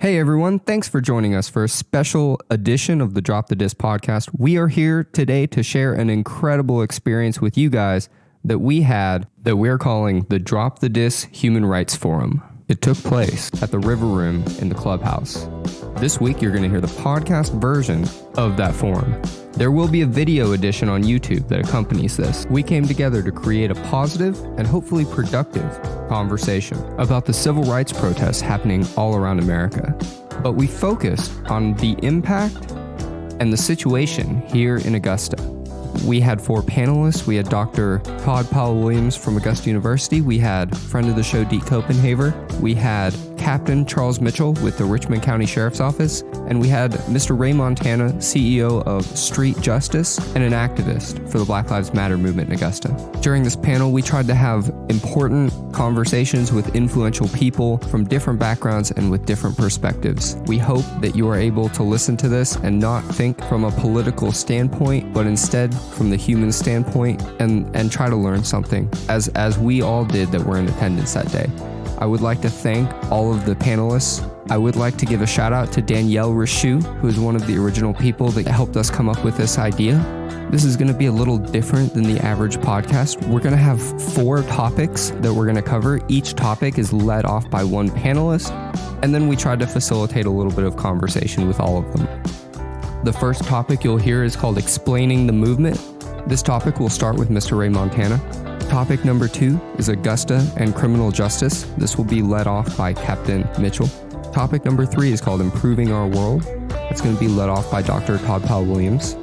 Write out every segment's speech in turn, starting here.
Hey everyone, thanks for joining us for a special edition of the Drop the Dis podcast. We are here today to share an incredible experience with you guys that we had that we're calling the Drop the Dis Human Rights Forum. It took place at the River Room in the Clubhouse. This week you're going to hear the podcast version of that forum. There will be a video edition on YouTube that accompanies this. We came together to create a positive and hopefully productive conversation about the civil rights protests happening all around America. But we focused on the impact and the situation here in Augusta. We had 4 panelists. We had Dr. Todd Powell-Williams from Augusta University. We had friend of the show, Deke Copenhaver. We had Captain Charles Mitchell with the Richmond County Sheriff's Office. And we had Mr. Ray Montana, CEO of Street Justice and an activist for the Black Lives Matter movement in Augusta. During this panel, we tried to have important conversations with influential people from different backgrounds and with different perspectives. We hope that you are able to listen to this and not think from a political standpoint, but instead from the human standpoint and try to learn something, as we all did that were in attendance that day. I would like to thank all of the panelists. I would like to give a shout out to Danielle Richoux, who is one of the original people that helped us come up with this idea. This is going to be a little different than the average podcast. We're going to have 4 topics that we're going to cover. Each topic is led off by one panelist, and then we tried to facilitate a little bit of conversation with all of them. The first topic you'll hear is called Explaining the Movement. This topic will start with Mr. Ray Montana. Topic number 2 is Augusta and criminal justice. This will be led off by Captain Mitchell. Topic number 3 is called Improving Our World. It's going to be led off by Dr. Todd Powell-Williams.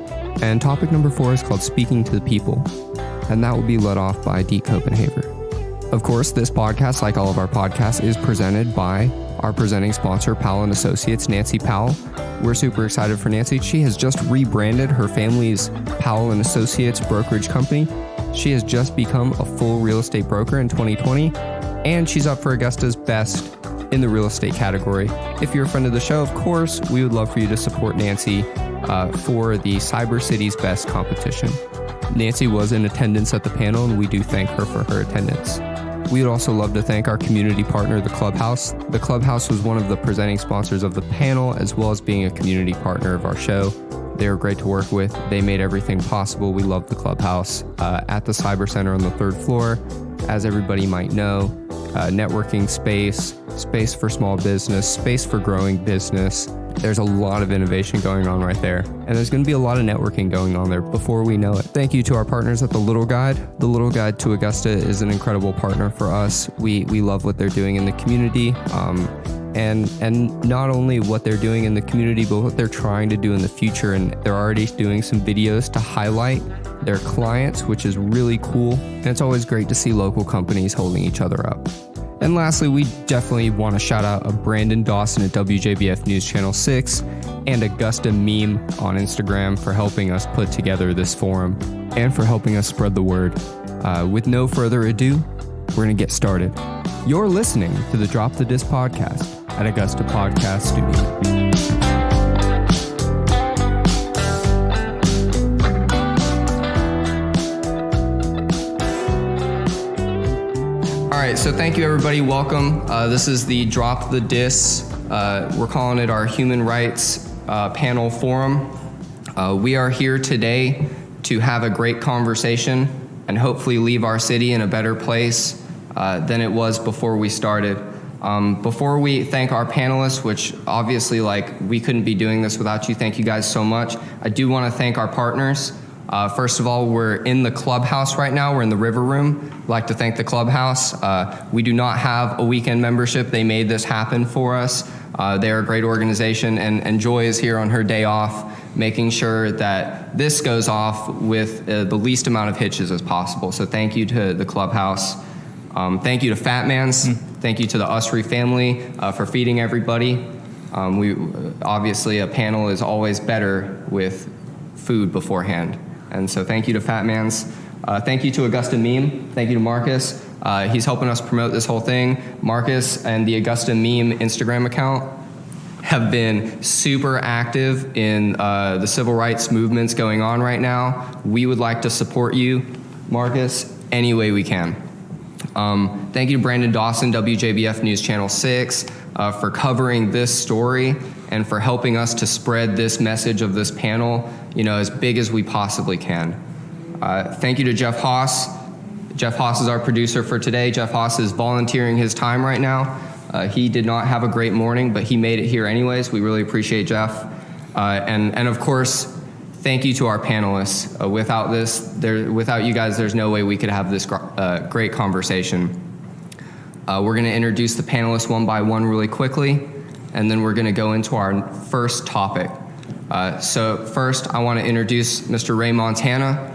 And topic number 4 is called Speaking to the People. And that will be led off by Deke Copenhaver. Of course, this podcast, like all of our podcasts, is presented by our presenting sponsor, Powell & Associates, Nancy Powell. We're super excited for Nancy. She has just rebranded her family's Powell & Associates brokerage company. She has just become a full real estate broker in 2020, and she's up for Augusta's Best in the real estate category. If you're a friend of the show, of course, we would love for you to support Nancy for the Cyber City's Best competition. Nancy was in attendance at the panel, and we do thank her for her attendance. We would also love to thank our community partner, the Clubhouse. The Clubhouse was one of the presenting sponsors of the panel, as well as being a community partner of our show. They were great to work with. They made everything possible. We love the Clubhouse at the Cyber Center on the 3rd floor. As everybody might know, networking space for small business, space for growing business. There's a lot of innovation going on right there. And there's going to be a lot of networking going on there before we know it. Thank you to our partners at The Little Guide. The Little Guide to Augusta is an incredible partner for us. We love what they're doing in the community. And not only what they're doing in the community, but what they're trying to do in the future. And they're already doing some videos to highlight their clients, which is really cool. And it's always great to see local companies holding each other up. And lastly, we definitely want to shout out Brandon Dawson at WJBF News Channel 6 and Augusta Meme on Instagram for helping us put together this forum and for helping us spread the word. With no further ado, we're going to get started. You're listening to the Drop the Dis podcast at Augusta Podcast Studio. All right, so thank you everybody. Welcome. This is the Drop the Dis. We're calling it our Human Rights Panel Forum. We are here today to have a great conversation and hopefully leave our city in a better place than it was before we started. Before we thank our panelists, which obviously we couldn't be doing this without you, thank you guys so much. I do want to thank our partners. First of all, we're in the Clubhouse right now. We're in the River Room. I'd like to thank the Clubhouse. We do not have a weekend membership. They made this happen for us. They're a great organization, and Joy is here on her day off, making sure that this goes off with the least amount of hitches as possible. So thank you to the Clubhouse. Thank you to Fat Mans. Thank you to the Usry family for feeding everybody. Obviously a panel is always better with food beforehand. And so thank you to Fat Mans. Thank you to Augusta Meme. Thank you to Marcus. He's helping us promote this whole thing. Marcus and the Augusta Meme Instagram account have been super active in the civil rights movements going on right now. We would like to support you, Marcus, any way we can. Thank you to Brandon Dawson, WJBF News Channel 6, for covering this story and for helping us to spread this message of this panel, as big as we possibly can. Thank you to Jeff Haas. Jeff Haas is our producer for today. Jeff Haas is volunteering his time right now. He did not have a great morning, but he made it here anyways. We really appreciate Jeff. And of course, thank you to our panelists. Without you guys, there's no way we could have this great conversation. We're going to introduce the panelists one by one really quickly, and then we're going to go into our first topic. So first, I want to introduce Mr. Ray Montana.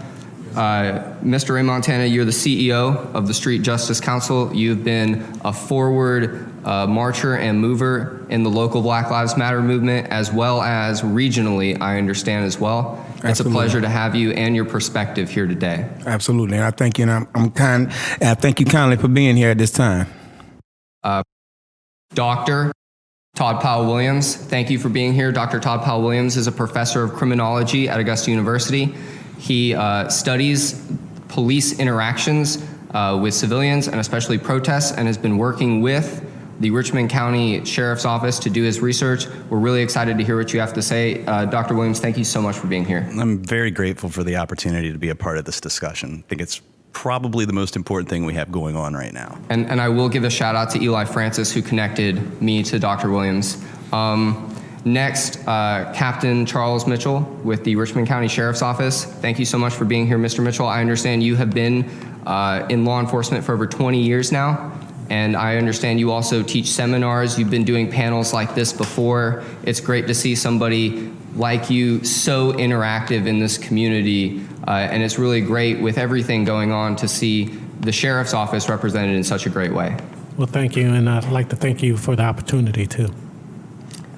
Mr. Ray Montana, you're the CEO of the Street Justice Council. You've been a forward marcher and mover in the local Black Lives Matter movement, as well as regionally, I understand as well. Absolutely. It's a pleasure to have you and your perspective here today. Absolutely, and I thank you, and I thank you kindly for being here at this time. Dr. Todd Powell-Williams, thank you for being here. Dr. Todd Powell-Williams is a professor of criminology at Augusta University. He studies police interactions with civilians and especially protests, and has been working with the Richmond County Sheriff's Office to do his research. We're really excited to hear what you have to say. Dr. Williams, thank you so much for being here. I'm very grateful for the opportunity to be a part of this discussion. I think it's probably the most important thing we have going on right now. And I will give a shout out to Eli Francis, who connected me to Dr. Williams. Next, Captain Charles Mitchell with the Richmond County Sheriff's Office. Thank you so much for being here, Mr. Mitchell. I understand you have been in law enforcement for over 20 years now, and I understand you also teach seminars. You've been doing panels like this before. It's great to see somebody like you so interactive in this community, and it's really great with everything going on to see the Sheriff's Office represented in such a great way. Well, thank you, and I'd like to thank you for the opportunity too.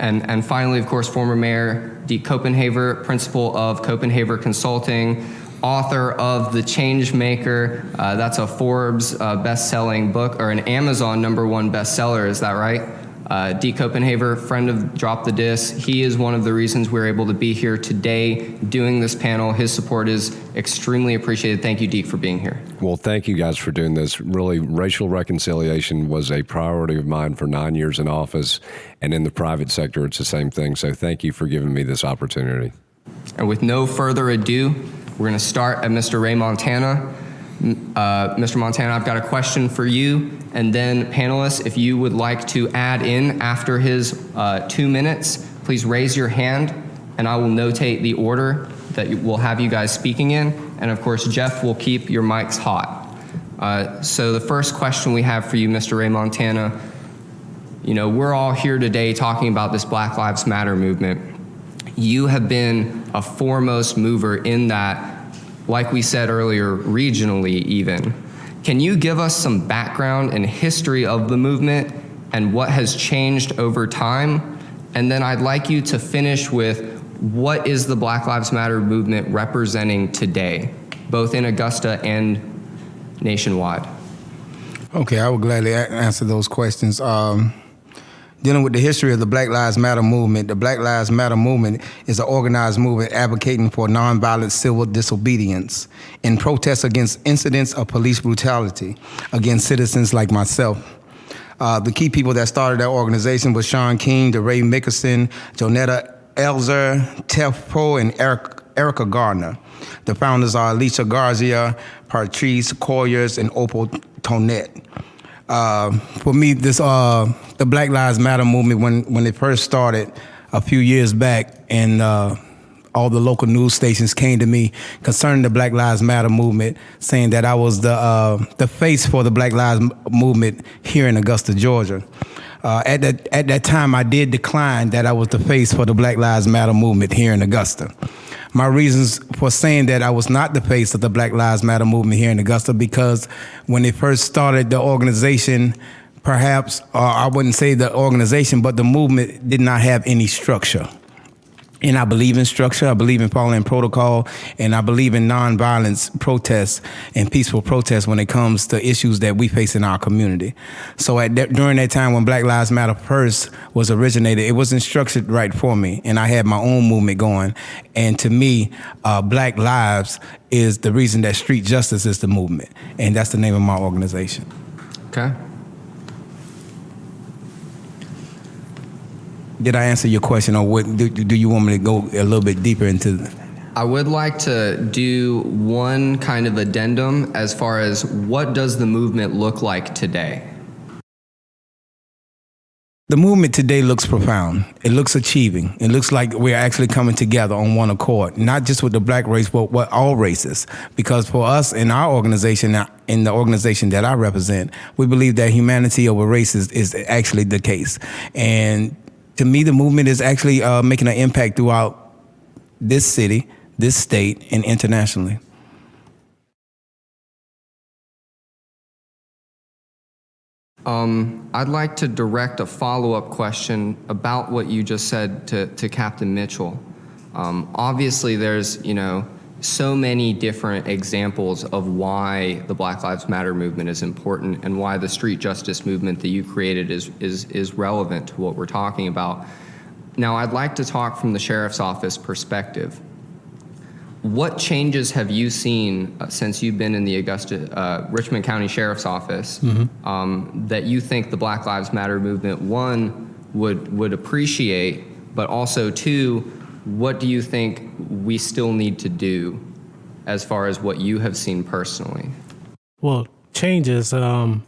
And finally, of course, former Mayor Deke Copenhaver, principal of Copenhaver Consulting, author of The Changemaker. That's a Forbes best-selling book, or an Amazon #1 bestseller, is that right? Deke Copenhaver, friend of DropTheDis. He is one of the reasons we're able to be here today doing this panel. His support is extremely appreciated. Thank you, Deke, for being here. Well, thank you guys for doing this. Really, racial reconciliation was a priority of mine for 9 years in office, and in the private sector, it's the same thing. So thank you for giving me this opportunity. And with no further ado, we're going to start at Mr. Ray Montana. Mr. Montana, I've got a question for you, and then panelists, if you would like to add in after his 2 minutes, please raise your hand, and I will notate the order that we'll have you guys speaking in, and of course, Jeff will keep your mics hot. So the first question we have for you, Mr. Ray Montana, we're all here today talking about this Black Lives Matter movement. You have been a foremost mover in that, like we said earlier, regionally even. Can you give us some background and history of the movement and what has changed over time? And then I'd like you to finish with, what is the Black Lives Matter movement representing today, both in Augusta and nationwide? Okay, I would gladly answer those questions. Dealing with the history of the Black Lives Matter movement, the Black Lives Matter movement is an organized movement advocating for nonviolent civil disobedience in protest against incidents of police brutality against citizens like myself. The key people that started that organization was Sean King, DeRay Mickelson, Jonetta Elzer, Tef Poe, and Erica Gardner. The founders are Alicia Garcia, Patrice Coyers, and Opal Tonette. For me, the Black Lives Matter movement, when it first started a few years back, and all the local news stations came to me concerning the Black Lives Matter movement, saying that I was the face for the Black Lives movement here in Augusta, Georgia. At that time, I did decline that I was the face for the Black Lives Matter movement here in Augusta. My reasons for saying that I was not the face of the Black Lives Matter movement here in Augusta, because when they first started the organization, perhaps, I wouldn't say the organization, but the movement did not have any structure. And I believe in structure, I believe in following protocol, and I believe in nonviolence protests and peaceful protests when it comes to issues that we face in our community. So during that time when Black Lives Matter first was originated, it wasn't structured right for me, and I had my own movement going. And to me, Black Lives is the reason that street justice is the movement, and that's the name of my organization. Okay. Did I answer your question, or what, do you want me to go a little bit deeper into? I would like to do one kind of addendum as far as what does the movement look like today? The movement today looks profound. It looks achieving. It looks like we're actually coming together on one accord, not just with the black race, but with all races. Because for us in our organization, in the organization that I represent, we believe that humanity over race is actually the case. And to me, the movement is actually making an impact throughout this city, this state, and internationally. I'd like to direct a follow-up question about what you just said to Captain Mitchell. Obviously, there's, so many different examples of why the Black Lives Matter movement is important and why the street justice movement that you created is relevant to what we're talking about. Now, I'd like to talk from the sheriff's office perspective. What changes have you seen since you've been in the Augusta, Richmond County Sheriff's Office that you think the Black Lives Matter movement, one, would appreciate, but also two, what do you think we still need to do as far as what you have seen personally? Well, changes, I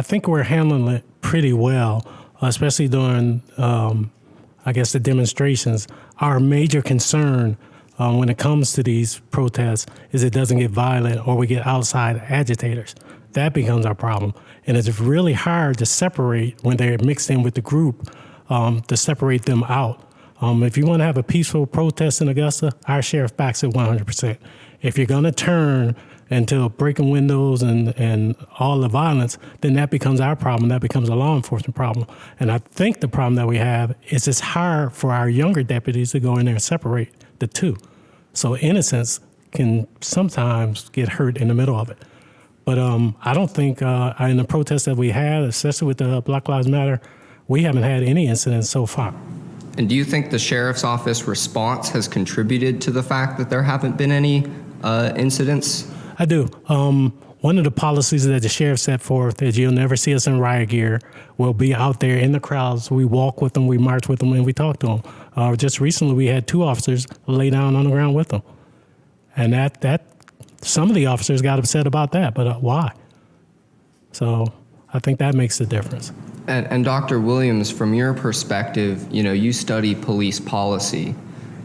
think we're handling it pretty well, especially during, the demonstrations. Our major concern when it comes to these protests is it doesn't get violent or we get outside agitators. That becomes our problem. And it's really hard to separate when they're mixed in with the group, to separate them out. If you want to have a peaceful protest in Augusta, our sheriff backs it 100%. If you're going to turn into breaking windows and all the violence, then that becomes our problem. That becomes a law enforcement problem. And I think the problem that we have is it's hard for our younger deputies to go in there and separate the two. So innocence can sometimes get hurt in the middle of it. But I don't think in the protests that we had, especially with the Black Lives Matter, we haven't had any incidents so far. And do you think the sheriff's office response has contributed to the fact that there haven't been any incidents? I do. One of the policies that the sheriff set forth is you'll never see us in riot gear. We'll be out there in the crowds. We walk with them, we march with them, and we talk to them. Just recently, we had 2 officers lay down on the ground with them. And that some of the officers got upset about that, but why? So I think that makes a difference. And Dr. Williams, from your perspective, you study police policy.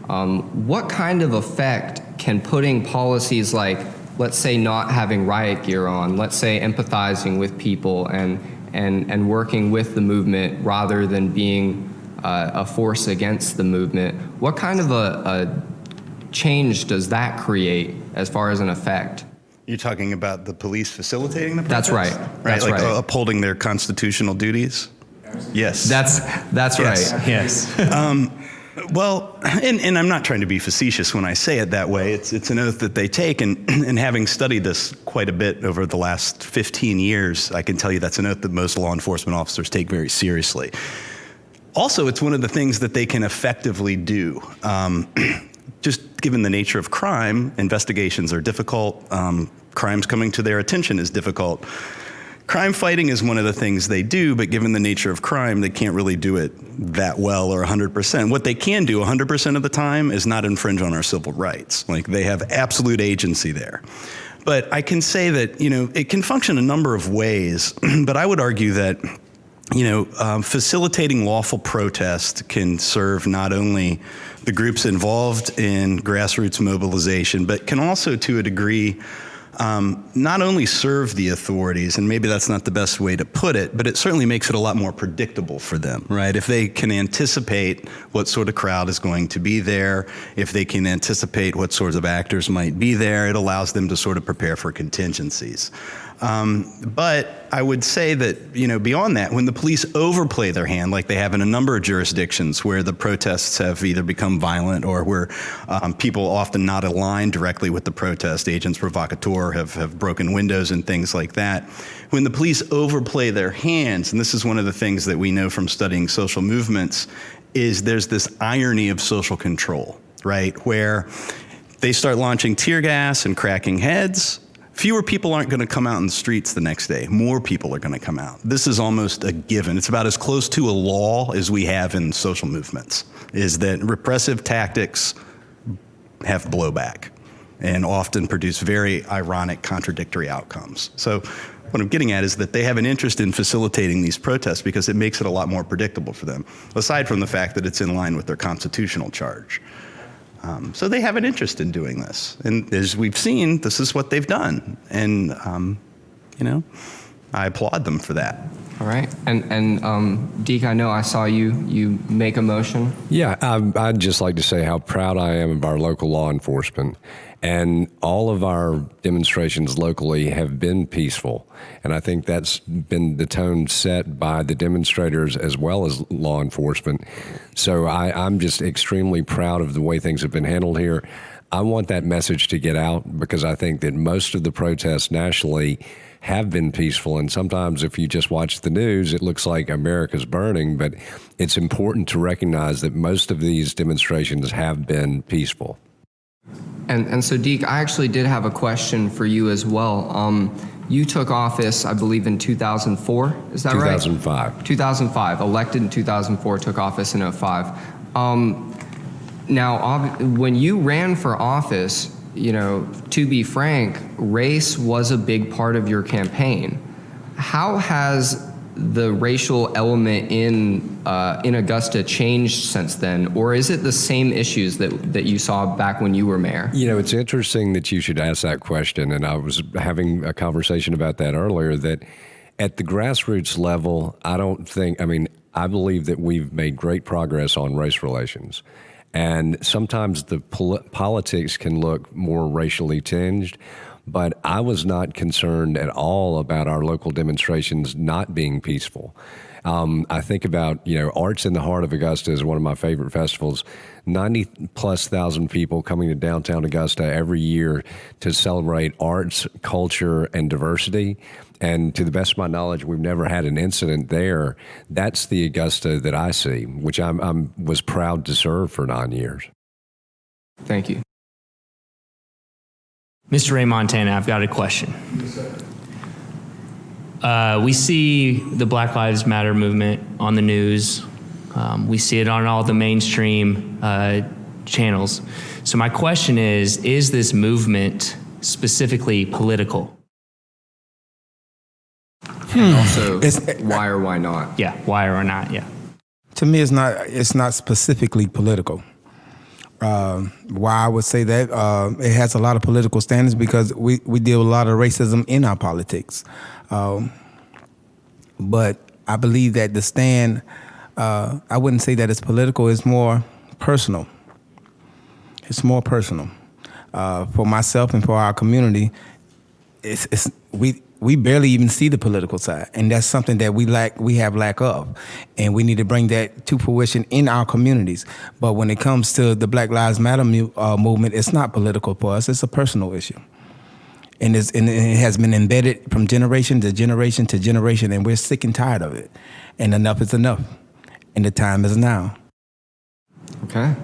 What kind of effect can putting policies like, let's say, not having riot gear on, let's say empathizing with people and working with the movement rather than being a force against the movement, what kind of a change does that create as far as an effect? You're talking about the police facilitating the protest? That's right. Right, That's like right. Upholding their constitutional duties? Yes. That's Yes. right. Yes. Well, and I'm not trying to be facetious when I say it that way. It's an oath that they take, and having studied this quite a bit over the last 15 years, I can tell you that's an oath that most law enforcement officers take very seriously. Also, it's one of the things that they can effectively do. Just given the nature of crime, investigations are difficult. Crimes coming to their attention is difficult. Crime fighting is one of the things they do, but given the nature of crime, they can't really do it that well or 100%. What they can do 100% of the time is not infringe on our civil rights. Like, they have absolute agency there. But I can say that, it can function a number of ways, but I would argue that, facilitating lawful protest can serve not only the groups involved in grassroots mobilization, but can also, to a degree, not only serve the authorities, and maybe that's not the best way to put it, but it certainly makes it a lot more predictable for them, right? If they can anticipate what sort of crowd is going to be there, if they can anticipate what sorts of actors might be there, it allows them to sort of prepare for contingencies. But I would say that, beyond that, when the police overplay their hand, like they have in a number of jurisdictions where the protests have either become violent or where people often not aligned directly with the protest, agents provocateur have broken windows and things like that. When the police overplay their hands, and this is one of the things that we know from studying social movements, is there's this irony of social control, right? Where they start launching tear gas and cracking heads. fewer people aren't going to come out in the streets the next day. More people are going to come out. This is almost a given. It's about as close to a law as we have in social movements, is that repressive tactics have blowback and often produce very ironic, contradictory outcomes. So what I'm getting at is that they have an interest in facilitating these protests because it makes it a lot more predictable for them, aside from the fact that it's in line with their constitutional charge. So they have an interest in doing this. And as we've seen, this is what they've done. And, I applaud them for that. All right. And Deke, I know I saw you make a motion. Yeah, I'd just like to say how proud I am of our local law enforcement. And all of our demonstrations locally have been peaceful. And I think that's been the tone set by the demonstrators as well as law enforcement. So I'm just extremely proud of the way things have been handled here. I want that message to get out because I think that most of the protests nationally have been peaceful. And sometimes if you just watch the news, it looks like America's burning. But it's important to recognize that most of these demonstrations have been peaceful. And so, Deke, I actually did have a question for you as well. You took office, I believe, in 2004. Is that 2005. right? 2005. Elected in 2004, took office in 2005. Now, when you ran for office, to be frank, race was a big part of your campaign. How has the racial element in Augusta changed since then, or is it the same issues that you saw back when you were mayor? It's interesting that you should ask that question, and I was having a conversation about that earlier, that at the grassroots level, I believe that we've made great progress on race relations. And sometimes the politics can look more racially tinged, but I was not concerned at all about our local demonstrations not being peaceful. I think about, Arts in the Heart of Augusta is one of my favorite festivals. 90,000+ people coming to downtown Augusta every year to celebrate arts, culture, and diversity. And to the best of my knowledge, we've never had an incident there. That's the Augusta that I see, which I was proud to serve for 9 years. Thank you. Mr. Ray Montana, I've got a question. We see the Black Lives Matter movement on the news. We see it on all the mainstream channels. So my question is this movement specifically political? And also, why or why not? Yeah, why or not, yeah. To me, it's not specifically political. Why I would say that, it has a lot of political standards because we deal with a lot of racism in our politics. But I believe that the stand, I wouldn't say that it's political, it's more personal. It's more personal. For myself and for our community, we barely even see the political side, and that's something that we have lack of, and we need to bring that to fruition in our communities. But when it comes to the Black Lives Matter movement, it's not political for us, it's a personal issue. And it has been embedded from generation to generation to generation, and we're sick and tired of it. And enough is enough, and the time is now. Okay.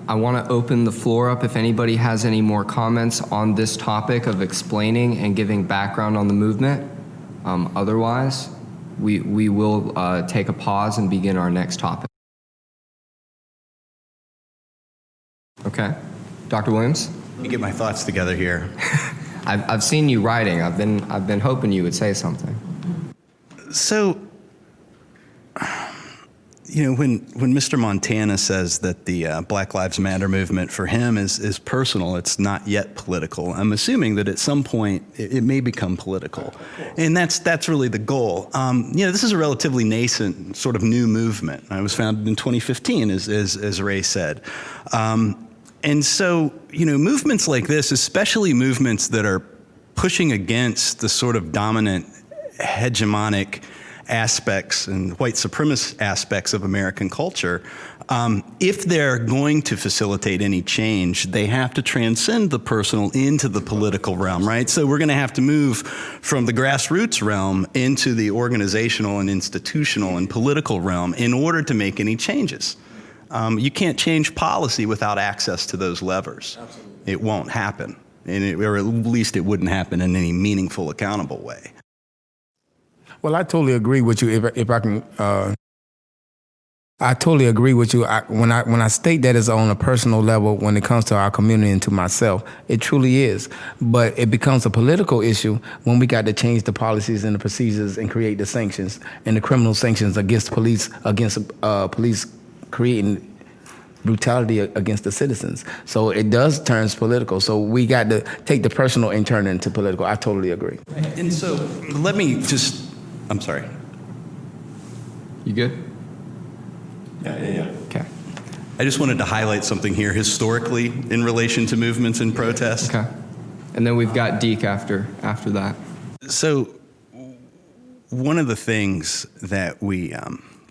I want to open the floor up if anybody has any more comments on this topic of explaining and giving background on the movement. Otherwise, we will take a pause and begin our next topic. Okay. Dr. Williams? Let me get my thoughts together here. I've seen you writing. I've been hoping you would say something. So, when Mr. Montana says that the Black Lives Matter movement for him is personal, it's not yet political. I'm assuming that at some point it may become political, and that's really the goal. This is a relatively nascent, sort of new movement. It was founded in 2015, as Ray said. And so, movements like this, especially movements that are pushing against the sort of dominant hegemonic aspects and white supremacist aspects of American culture, if they're going to facilitate any change, they have to transcend the personal into the political realm, right? So we're going to have to move from the grassroots realm into the organizational and institutional and political realm in order to make any changes. You can't change policy without access to those levers. Absolutely. It won't happen. or at least it wouldn't happen in any meaningful, accountable way. Well, I totally agree with you. If I can, I totally agree with you. When I state that it's on a personal level, when it comes to our community and to myself, it truly is. But it becomes a political issue when we got to change the policies and the procedures and create the sanctions and the criminal sanctions against police creating brutality against the citizens. So it does turn political. So we got to take the personal and turn it into political. I totally agree. And so let me just, I'm sorry. You good? Yeah. Okay. I just wanted to highlight something here historically in relation to movements and protests. Okay. And then we've got Deke after that. So one of the things that we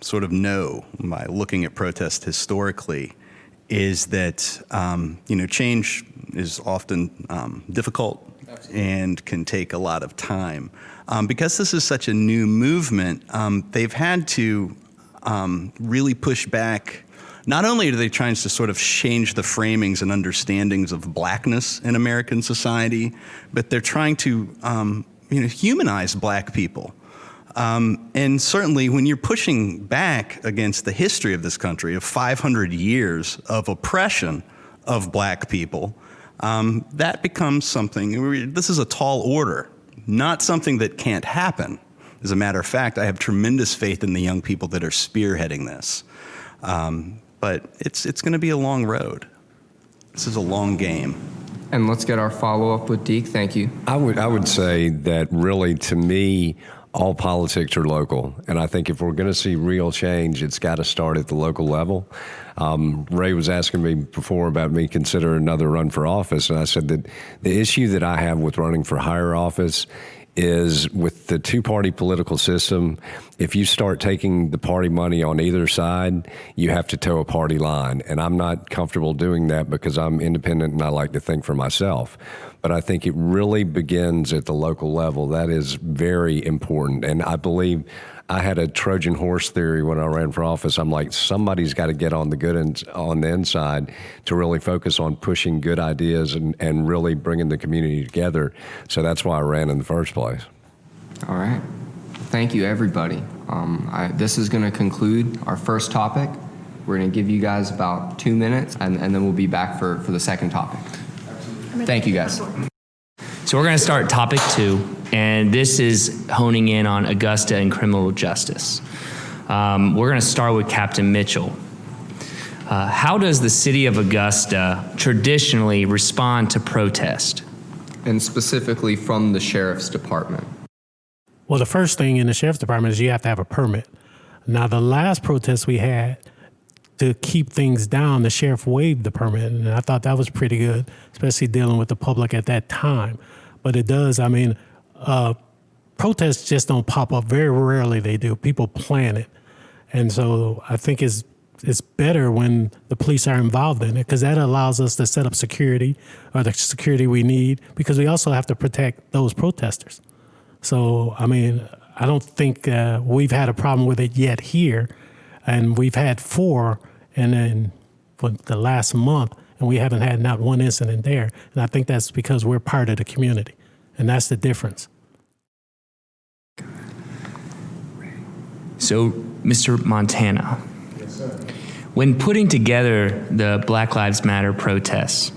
sort of know by looking at protest historically is that, change is often difficult and can take a lot of time. Because this is such a new movement, they've had to really push back. Not only are they trying to sort of change the framings and understandings of blackness in American society, but they're trying to humanize black people. And certainly when you're pushing back against the history of this country of 500 years of oppression of black people, that becomes something, this is a tall order, not something that can't happen. As a matter of fact, I have tremendous faith in the young people that are spearheading this. But it's going to be a long road. This is a long game. And let's get our follow-up with Deke. Thank you. I would say that really, to me, all politics are local. And I think if we're going to see real change, it's got to start at the local level. Ray was asking me before about me consider another run for office. And I said that the issue that I have with running for higher office is with the two-party political system, if you start taking the party money on either side, you have to toe a party line. And I'm not comfortable doing that because I'm independent and I like to think for myself. But I think it really begins at the local level. That is very important. And I believe I had a Trojan horse theory when I ran for office. I'm like, somebody's got to get on the inside to really focus on pushing good ideas and really bringing the community together. So that's why I ran in the first place. All right. Thank you, everybody. This is going to conclude our first topic. We're going to give you guys about 2 minutes, and then we'll be back for the second topic. Thank you, guys. So we're going to start topic 2, and this is honing in on Augusta and criminal justice. We're going to start with Captain Mitchell. How does the city of Augusta traditionally respond to protest? And specifically from the sheriff's department. Well, the first thing in the sheriff's department is you have to have a permit. Now, the last protest we had, to keep things down, the sheriff waived the permit, and I thought that was pretty good, especially dealing with the public at that time. But it does, protests just don't pop up. Very rarely they do. People plan it. And so I think it's better when the police are involved in it, because that allows us to set up security, or the security we need, because we also have to protect those protesters. So, I don't think we've had a problem with it yet here. And we've had 4 and then for the last month, and we haven't had not one incident there. And I think that's because we're part of the community, and that's the difference. So, Mr. Montana, yes, sir. When putting together the Black Lives Matter protests,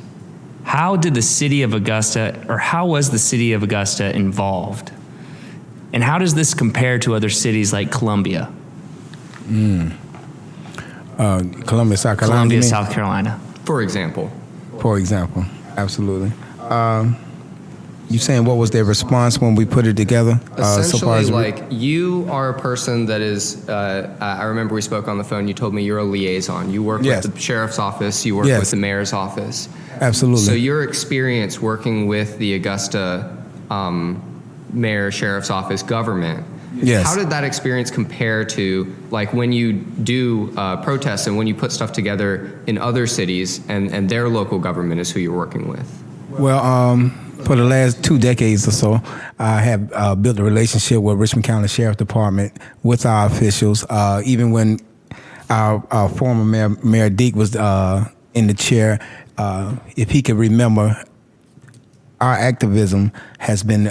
how was the city of Augusta involved? And how does this compare to other cities like Columbia? Columbia, South Carolina. Columbia, South Carolina. For example, absolutely. You saying what was their response when we put it together? Essentially, you are a person that is, I remember we spoke on the phone, you told me you're a liaison. You work with the sheriff's office, you work with the mayor's office. Absolutely. So your experience working with the Augusta mayor, sheriff's office, government, how did that experience compare to when you do protests and when you put stuff together in other cities and their local government is who you're working with? Well, for the last 2 decades or so, I have built a relationship with Richmond County Sheriff Department with our officials. Even when our former Mayor Deke was in the chair, if he could remember, our activism has been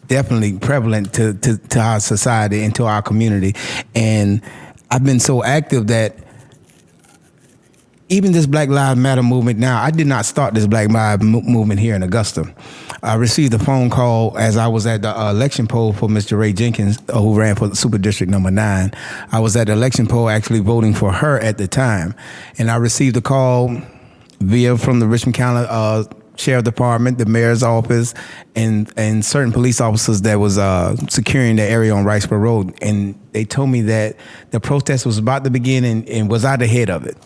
definitely prevalent to our society and to our community. And I've been so active that even this Black Lives Matter movement now, I did not start this Black Lives movement here in Augusta. I received a phone call as I was at the election poll for Mr. Ray Jenkins, who ran for Super District number 9. I was at the election poll actually voting for her at the time. And I received a call from the Richmond County Sheriff Department, the mayor's office, and certain police officers that was securing the area on Riceboro Road. And they told me that the protest was about to begin and was out ahead of it.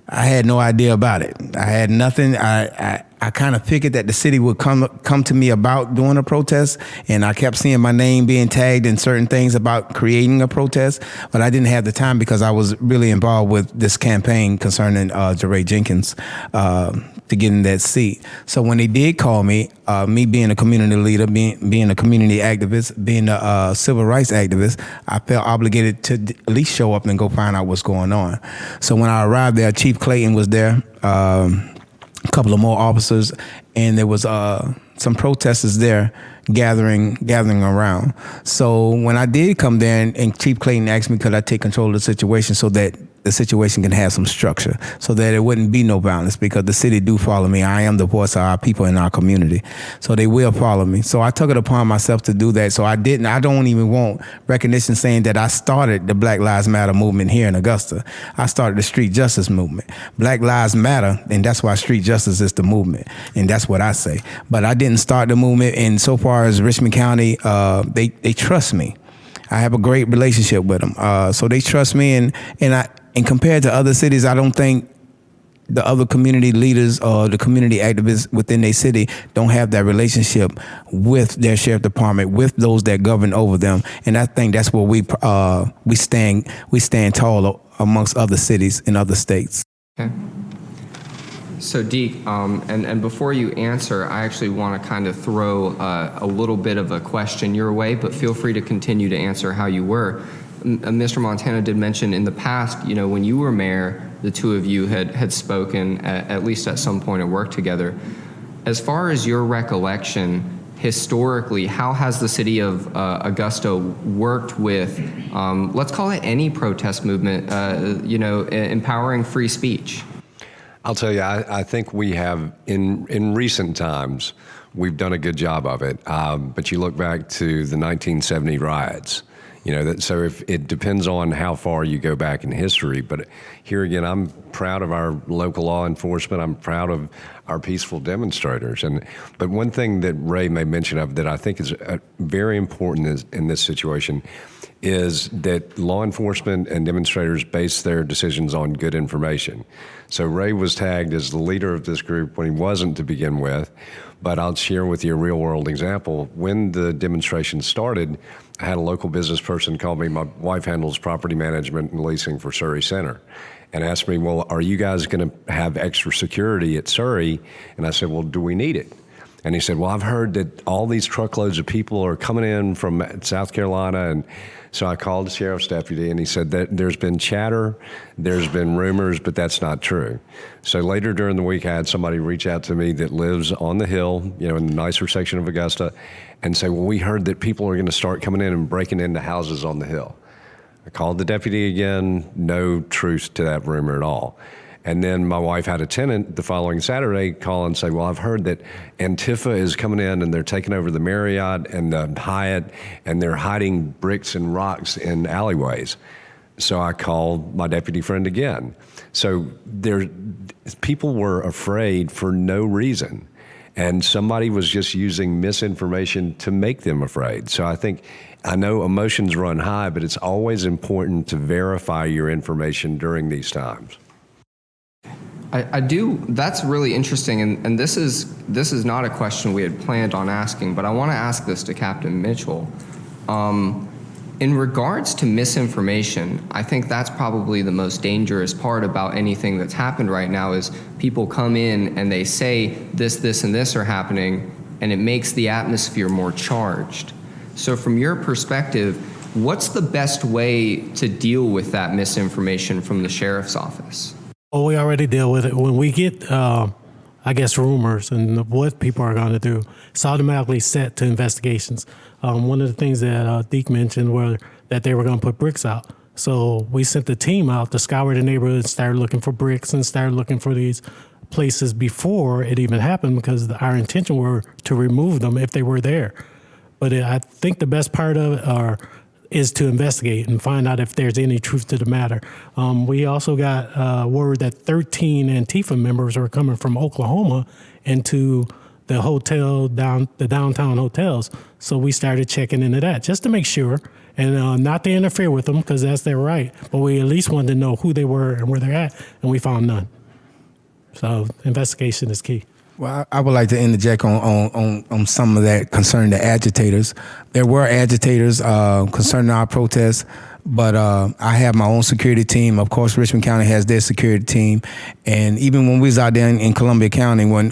I had no idea about it. I had nothing. I kind of figured that the city would come to me about doing a protest, and I kept seeing my name being tagged in certain things about creating a protest, but I didn't have the time because I was really involved with this campaign concerning Jeray Jenkins to get in that seat. So when they did call me, me being a community leader, being a community activist, being a civil rights activist, I felt obligated to at least show up and go find out what's going on. So when I arrived there, Chief Clayton was there, a couple of more officers, and there was some protesters there gathering around. So when I did come there, and Chief Clayton asked me could I take control of the situation so that the situation can have some structure, so that it wouldn't be no violence, because the city do follow me. I am the voice of our people in our community, so they will follow me. So I took it upon myself to do that. So I don't even want recognition saying that I started the Black Lives Matter movement here in Augusta. I started the street justice movement. Black Lives Matter, and that's why street justice is the movement, and that's what I say. But I didn't start the movement, and so far as Richmond County, they trust me. I have a great relationship with them, so they trust me, and compared to other cities, I don't think the other community leaders or the community activists within their city don't have that relationship with their sheriff department, with those that govern over them. And I think that's where we stand tall amongst other cities in other states. Okay. So Deke, and before you answer, I actually want to kind of throw a little bit of a question your way, but feel free to continue to answer how you were. Mr. Montana did mention in the past, when you were mayor, the two of you had spoken at least at some point at work together. As far as your recollection, historically, how has the city of Augusta worked with, let's call it any protest movement, empowering free speech? I'll tell you, I think we have, in recent times, we've done a good job of it. But you look back to the 1970 riots, so if it depends on how far you go back in history. But here again, I'm proud of our local law enforcement. I'm proud of our peaceful demonstrators. But one thing that Ray made mention of that I think is very important in this situation is that law enforcement and demonstrators base their decisions on good information. So Ray was tagged as the leader of this group when he wasn't to begin with, but I'll share with you a real world example. When the demonstration started, I had a local business person call me. My wife handles property management and leasing for Surrey Center, and asked me, well, are you guys gonna have extra security at Surrey? And I said, well, do we need it? And he said, well, I've heard that all these truckloads of people are coming in from South Carolina. And so I called the sheriff's deputy, and he said that there's been chatter, there's been rumors, but that's not true. So later during the week, I had somebody reach out to me that lives on the hill, in the nicer section of Augusta, and say, well, we heard that people are going to start coming in and breaking into houses on the hill. I called the deputy again, no truth to that rumor at all. And then my wife had a tenant the following Saturday call and say, well, I've heard that Antifa is coming in and they're taking over the Marriott and the Hyatt, and they're hiding bricks and rocks in alleyways. So I called my deputy friend again. So people were afraid for no reason. And somebody was just using misinformation to make them afraid. So I know emotions run high, but it's always important to verify your information during these times. I do. That's really interesting, and this is not a question we had planned on asking, but I want to ask this to Captain Mitchell. In regards to misinformation, I think that's probably the most dangerous part about anything that's happened right now is people come in and they say this, and this are happening, and it makes the atmosphere more charged. So from your perspective, what's the best way to deal with that misinformation from the sheriff's office? Well, we already deal with it. When we get I guess, rumors and what people are going to do. It's automatically set to investigations. One of the things that Deke mentioned were that they were going to put bricks out. So we sent the team out to scour the neighborhood and started looking for bricks and started looking for these places before it even happened, because our intention were to remove them if they were there. But I think the best part of it is to investigate and find out if there's any truth to the matter. We also got word that 13 Antifa members were coming from Oklahoma into the hotel, the downtown hotels. So we started checking into that just to make sure, and not to interfere with them, because that's their right. But we at least wanted to know who they were and where they're at, and we found none. So investigation is key. Well, I would like to interject on some of that concerning the agitators. There were agitators concerning our protests, but I have my own security team. Of course, Richmond County has their security team. And even when we was out there in Columbia County, when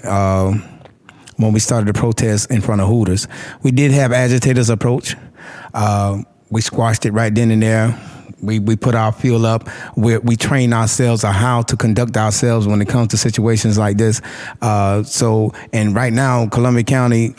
we started the protest in front of Hooters, we did have agitators approach. We squashed it right then and there. We put our fuel up. We train ourselves on how to conduct ourselves when it comes to situations like this. And right now, Columbia County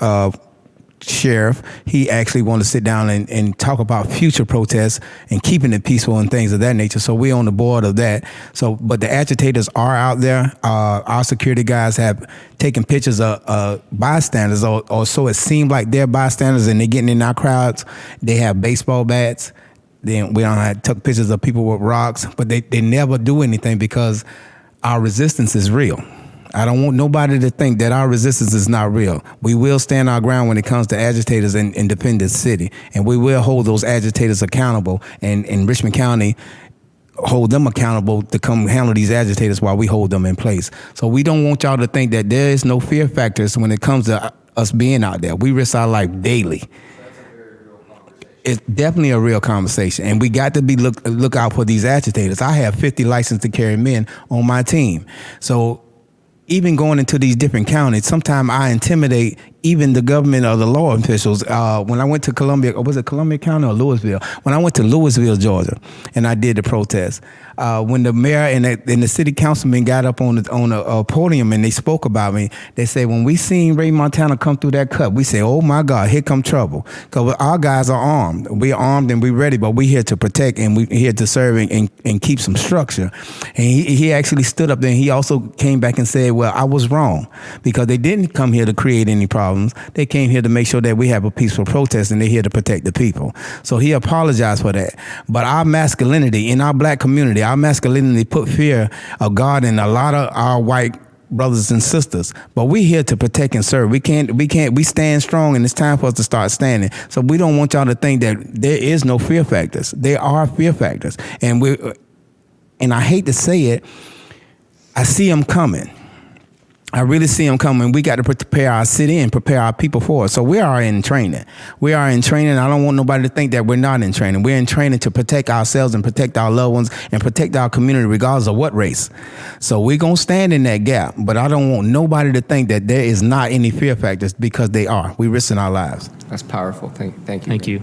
Sheriff, he actually want to sit down and talk about future protests and keeping it peaceful and things of that nature. So we're on the board of that. But the agitators are out there. Our security guys have taken pictures of bystanders, or so it seemed like they're bystanders, and they're getting in our crowds. They have baseball bats. Then we took pictures of people with rocks, but they never do anything because our resistance is real. I don't want nobody to think that our resistance is not real. We will stand our ground when it comes to agitators and defend this city, and we will hold those agitators accountable, and in Richmond County, hold them accountable to come handle these agitators while we hold them in place. So we don't want y'all to think that there is no fear factors when it comes to us being out there. We risk our life daily. It's definitely a real conversation, and we got to be look out for these agitators. I have 50 licensed to carry men on my team. So even going into these different counties, sometimes I intimidate even the government or the law officials. When I went to Columbia, or was it Columbia County or Louisville? When I went to Louisville, Georgia, and I did the protest, when the mayor and the city councilman got up on a podium and they spoke about me, they said, when we seen Ray Montana come through that cut, we say, oh my God, here come trouble. Because our guys are armed. We're armed and we're ready, but we're here to protect and we're here to serve and keep some structure. And he actually stood up there and he also came back and said, well, I was wrong, because they didn't come here to create any problems. They came here to make sure that we have a peaceful protest, and they're here to protect the people. So he apologized for that. But our masculinity in our black community, our masculinity put fear of God in a lot of our white brothers and sisters. But we're here to protect and serve. We stand strong, and it's time for us to start standing. So we don't want y'all to think that there is no fear factors. There are fear factors. And I hate to say it, I see them coming. I really see them coming. We got to prepare our city and prepare our people for it. So we are in training. We are in training. I don't want nobody to think that we're not in training. We're in training to protect ourselves and protect our loved ones and protect our community regardless of what race. So we're going to stand in that gap. But I don't want nobody to think that there is not any fear factors, because they are. We're risking our lives. That's powerful. Thank you. Thank you.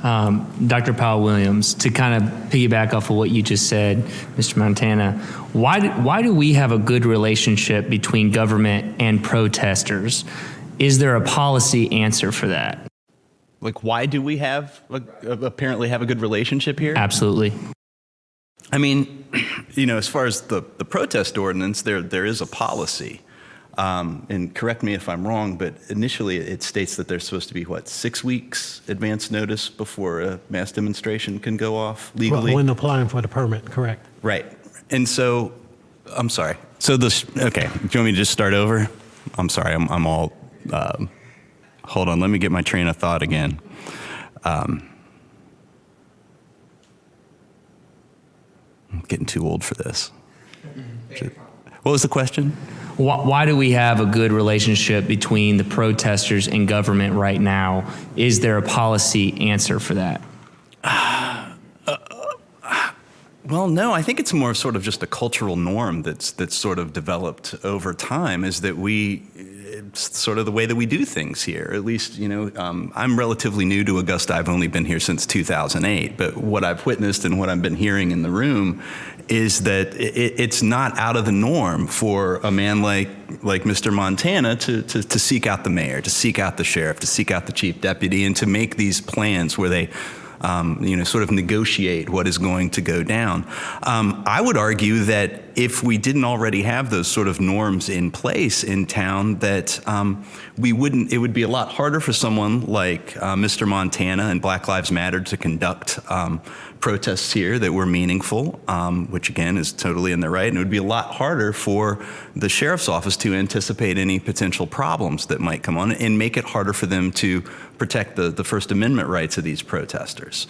Dr. Powell-Williams, to kind of piggyback off of what you just said, Mr. Montana, why do we have a good relationship between government and protesters? Is there a policy answer for that? Like, why do we apparently have a good relationship here? Absolutely. I mean, as far as the protest ordinance, there is a policy. And correct me if I'm wrong, but initially it states that there's supposed to be, 6 weeks advance notice before a mass demonstration can go off legally? When applying for the permit, correct. Right. And so, I'm sorry. So okay, do you want me to just start over? I'm sorry, I'm all, hold on, let me get my train of thought again. I'm getting too old for this. What was the question? Why do we have a good relationship between the protesters and government right now? Is there a policy answer for that? Well, no, I think it's more sort of just a cultural norm that's sort of developed over time, is that we sort of the way that we do things here. At least, I'm relatively new to Augusta. I've only been here since 2008. But what I've witnessed and what I've been hearing in the room is that it's not out of the norm for a man like Mr. Montana to seek out the mayor, to seek out the sheriff, to seek out the chief deputy, and to make these plans where they sort of negotiate what is going to go down. I would argue that if we didn't already have those sort of norms in place in town, that it would be a lot harder for someone like Mr. Montana and Black Lives Matter to conduct protests here that were meaningful, which again is totally in their right, and it would be a lot harder for the sheriff's office to anticipate any potential problems that might come on and make it harder for them to protect the First Amendment rights of these protesters.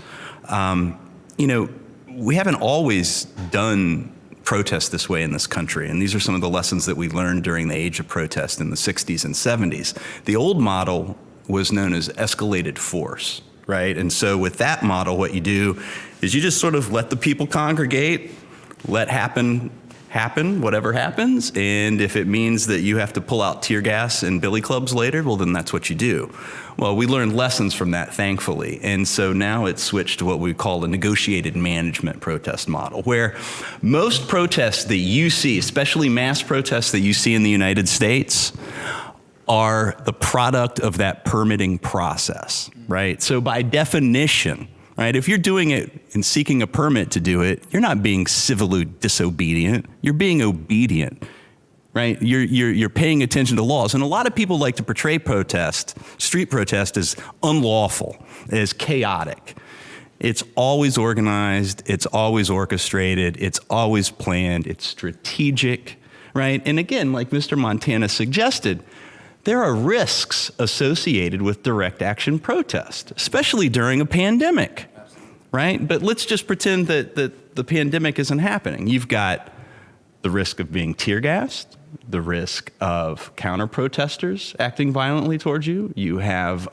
We haven't always done protests this way in this country, and these are some of the lessons that we learned during the age of protest in the 60s and 70s. The old model was known as escalated force, right? And so with that model, what you do is you just sort of let the people congregate, let happen, whatever happens, and if it means that you have to pull out tear gas and billy clubs later, well, then that's what you do. Well, we learned lessons from that, thankfully, and so now it's switched to what we call a negotiated management protest model, where most protests that you see, especially mass protests that you see in the United States, are the product of that permitting process, right? So by definition, right, if you're doing it and seeking a permit to do it, you're not being civilly disobedient, you're being obedient, right? You're paying attention to laws. And a lot of people like to portray street protest as unlawful, as chaotic. It's always organized, it's always orchestrated, it's always planned, it's strategic, right? And again, like Mr. Montana suggested, there are risks associated with direct action protest, especially during a pandemic, right? But let's just pretend that the pandemic isn't happening. You've got the risk of being tear gassed, the risk of counter protesters acting violently towards you. You have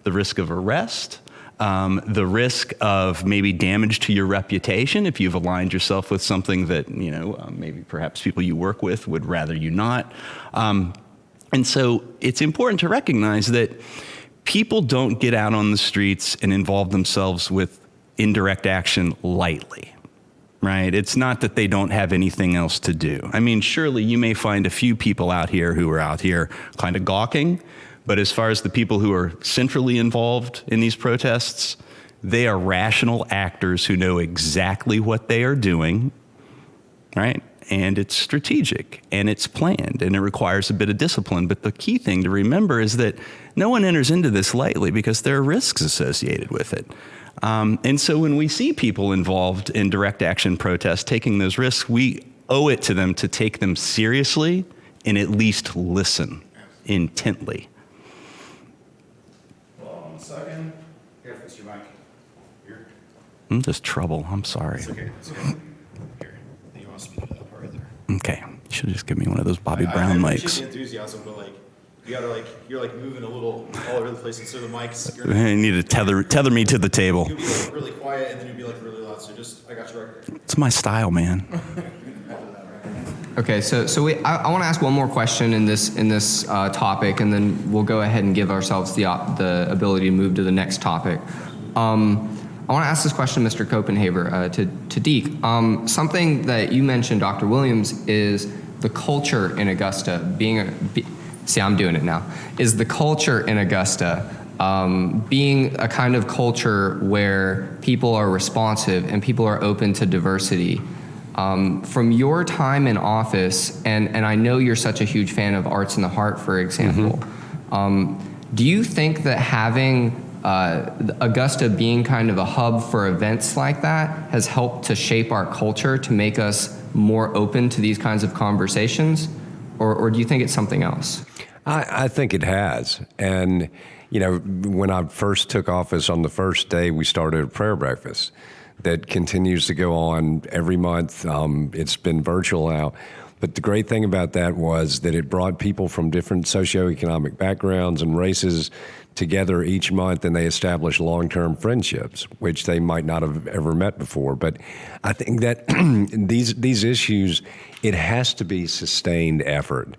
the risk of arrest, the risk of maybe damage to your reputation if you've aligned yourself with something that, maybe perhaps people you work with would rather you not. And so it's important to recognize that people don't get out on the streets and involve themselves with indirect action lightly, right? It's not that they don't have anything else to do. I mean, surely you may find a few people out here who are out here kind of gawking, but as far as the people who are centrally involved in these protests, they are rational actors who know exactly what they are doing, right? And it's strategic, and it's planned, and it requires a bit of discipline. But the key thing to remember is that no one enters into this lightly because there are risks associated with it. And so when we see people involved in direct action protests taking those risks, we owe it to them to take them seriously and at least listen intently. Hold on a second. Here, fix your mic. Here. I'm just trouble. I'm sorry. It's okay. It's okay. Here. You want to speak to that part right there? Okay. You should just give me one of those Bobby Brown I mics. appreciate the enthusiasm, but you gotta you're moving a little all over the place, and so the mics. I need to tether me to the table. You'll be really quiet, and then you'll be really loud. So I got you right there. It's my style, man. Okay, so I want to ask one more question in this topic, and then we'll go ahead and give ourselves the ability to move to the next topic. I want to ask this question, Mr. Copenhaver, to Deke. Something that you mentioned, Dr. Williams, is the culture in Augusta is the culture in Augusta being a kind of culture where people are responsive and people are open to diversity. From your time in office, and I know you're such a huge fan of Arts in the Heart, for example, do you think that having Augusta being kind of a hub for events like that has helped to shape our culture to make us more open to these kinds of conversations? Or do you think it's something else? I think it has. And, when I first took office on the first day, we started a prayer breakfast that continues to go on every month. It's been virtual now. But the great thing about that was that it brought people from different socioeconomic backgrounds and races together each month, and they established long-term friendships, which they might not have ever met before. But I think that these issues, it has to be sustained effort.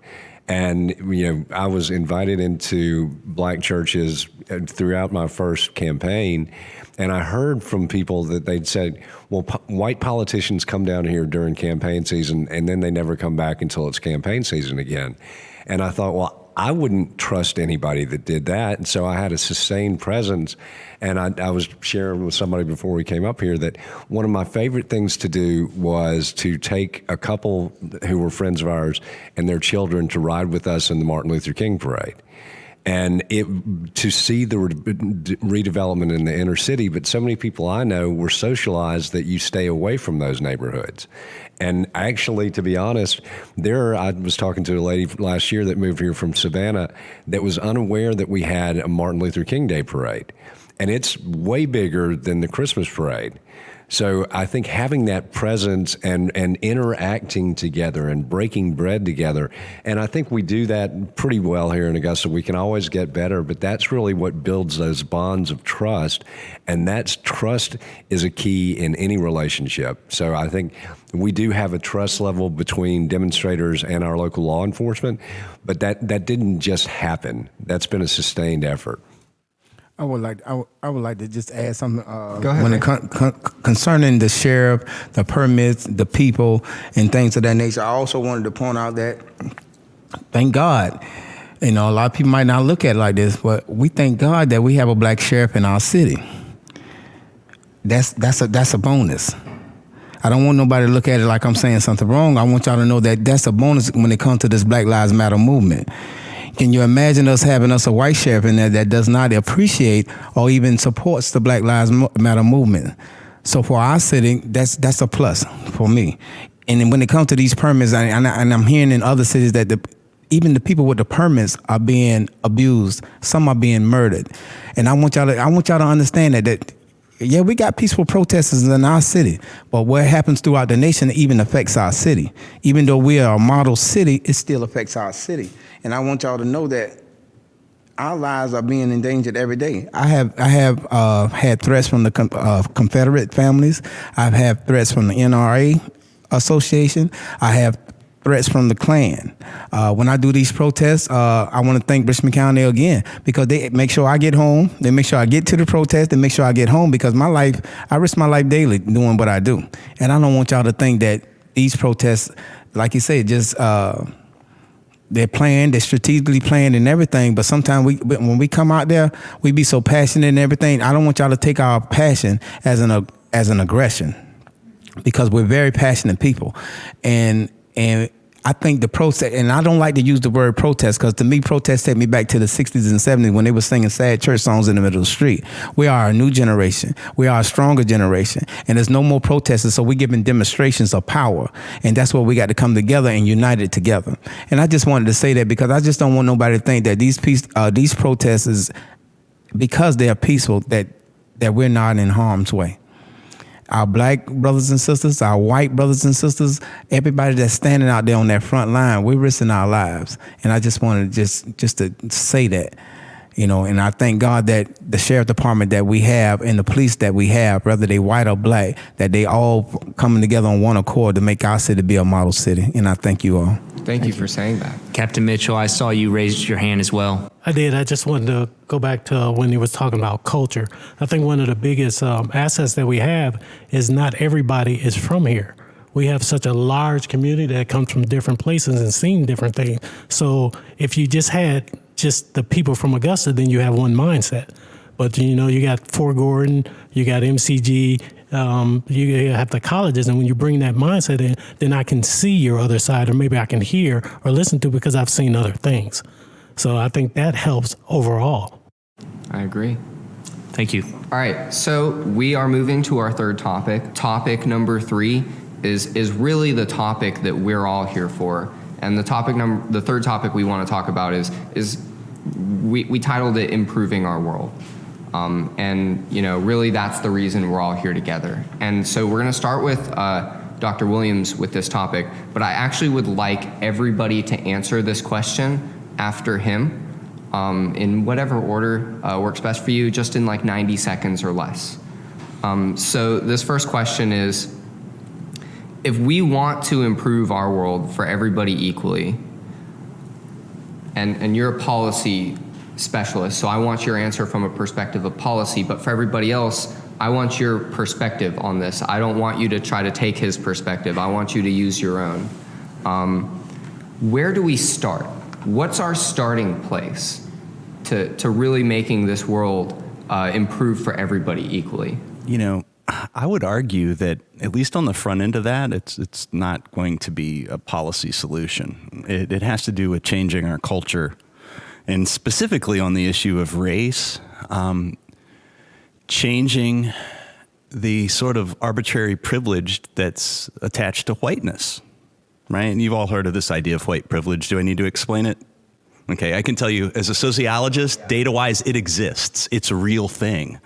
And, I was invited into black churches throughout my first campaign, and I heard from people that they'd said, well, white politicians come down here during campaign season, and then they never come back until it's campaign season again. And I thought, well, I wouldn't trust anybody that did that. And so I had a sustained presence. And I was sharing with somebody before we came up here that one of my favorite things to do was to take a couple who were friends of ours and their children to ride with us in the Martin Luther King parade. And to see the redevelopment in the inner city, but so many people I know were socialized that you stay away from those neighborhoods. And actually, to be honest, I was talking to a lady last year that moved here from Savannah that was unaware that we had a Martin Luther King Day parade. And it's way bigger than the Christmas parade. So I think having that presence and interacting together and breaking bread together, and I think we do that pretty well here in Augusta. We can always get better, but that's really what builds those bonds of trust, and trust is a key in any relationship. So I think we do have a trust level between demonstrators and our local law enforcement, but that didn't just happen. That's been a sustained effort. I would like to just add something. Go ahead. When it concerning the sheriff, the permits, the people, and things of that nature, I also wanted to point out that, thank God, a lot of people might not look at it like this, but we thank God that we have a black sheriff in our city. That's a bonus. I don't want nobody to look at it like I'm saying something wrong. I want y'all to know that that's a bonus when it comes to this Black Lives Matter movement. Can you imagine us having a white sheriff in there that does not appreciate or even supports the Black Lives Matter movement? So for our city, that's a plus for me. And then when it comes to these permits, and I'm hearing in other cities that even the people with the permits are being abused. Some are being murdered. And I want y'all to understand that yeah, we got peaceful protesters in our city, but what happens throughout the nation even affects our city. Even though we are a model city, it still affects our city. And I want y'all to know that our lives are being endangered every day. I have had threats from the Confederate families. I've had threats from the NRA Association. I have threats from the Klan. When I do these protests, I want to thank Richmond County again because they make sure I get home. They make sure I get to the protest. They make sure I get home because I risk my life daily doing what I do. And I don't want y'all to think that these protests, like you said, just they're planned, they're strategically planned and everything. But sometimes when we come out there, we be so passionate and everything. I don't want y'all to take our passion as an aggression because we're very passionate people. And I think the protest, and I don't like to use the word protest because to me, protest take me back to the 60s and 70s when they were singing sad church songs in the middle of the street. We are a new generation. We are a stronger generation. And there's no more protesters, so we're giving demonstrations of power. And that's where we got to come together and unite it together. And I just wanted to say that because I just don't want nobody to think that these protesters, because they are peaceful, that we're not in harm's way. Our black brothers and sisters, our white brothers and sisters, everybody that's standing out there on that front line, we're risking our lives. And I just wanted just to say that, and I thank God that the sheriff department that we have and the police that we have, whether they white or black, that they all coming together on one accord to make our city be a model city. And I thank you all. Thank you for saying that. Captain Mitchell, I saw you raised your hand as well. I did. I just wanted to go back to when he was talking about culture. I think one of the biggest assets that we have is not everybody is from here. We have such a large community that comes from different places and seen different things. So if you just had just the people from Augusta, then you have one mindset. But, you got Fort Gordon, you got MCG, you have the colleges, and when you bring that mindset in, then I can see your other side, or maybe I can hear or listen to because I've seen other things. So I think that helps overall. I agree. Thank you. All right, so we are moving to our third topic. Topic number 3 is really the topic that we're all here for. And the third topic we want to talk about is we titled it Improving Our World. Really that's the reason we're all here together. And so we're going to start with Dr. Williams with this topic, but I actually would like everybody to answer this question after him in whatever order works best for you, just in like 90 seconds or less. So this first question is, if we want to improve our world for everybody equally, and you're a policy specialist, so I want your answer from a perspective of policy, but for everybody else, I want your perspective on this. I don't want you to try to take his perspective. I want you to use your own. Where do we start? What's our starting place to really making this world improve for everybody equally? You know, I would argue that at least on the front end of that, it's not going to be a policy solution. It has to do with changing our culture, and specifically on the issue of race, changing the sort of arbitrary privilege that's attached to whiteness, right? And you've all heard of this idea of white privilege. Do I need to explain it? Okay, I can tell you as a sociologist, data-wise, it exists. It's a real thing,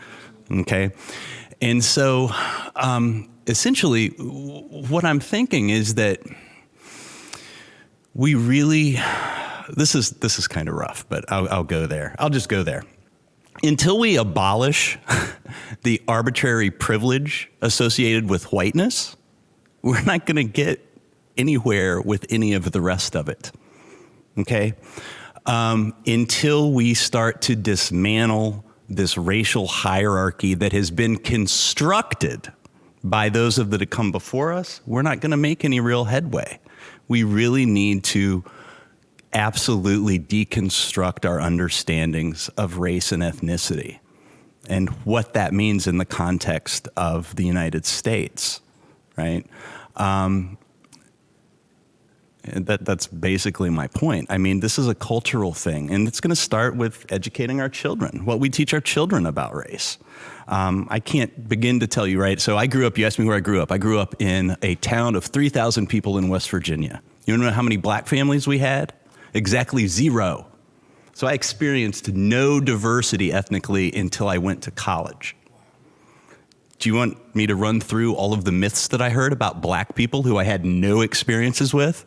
okay? And so essentially what I'm thinking is that we really, this is kind of rough, but I'll go there. I'll just go there. Until we abolish the arbitrary privilege associated with whiteness, we're not going to get anywhere with any of the rest of it, okay? Until we start to dismantle this racial hierarchy that has been constructed by those that have come before us, we're not going to make any real headway. We really need to absolutely deconstruct our understandings of race and ethnicity and what that means in the context of the United States, right? That's basically my point. I mean, this is a cultural thing, and it's going to start with educating our children, what we teach our children about race. I can't begin to tell you, right? So I grew up, you asked me where I grew up. I grew up in a town of 3,000 people in West Virginia. You want to know how many black families we had? Exactly 0. So I experienced no diversity ethnically until I went to college. Do you want me to run through all of the myths that I heard about black people who I had no experiences with?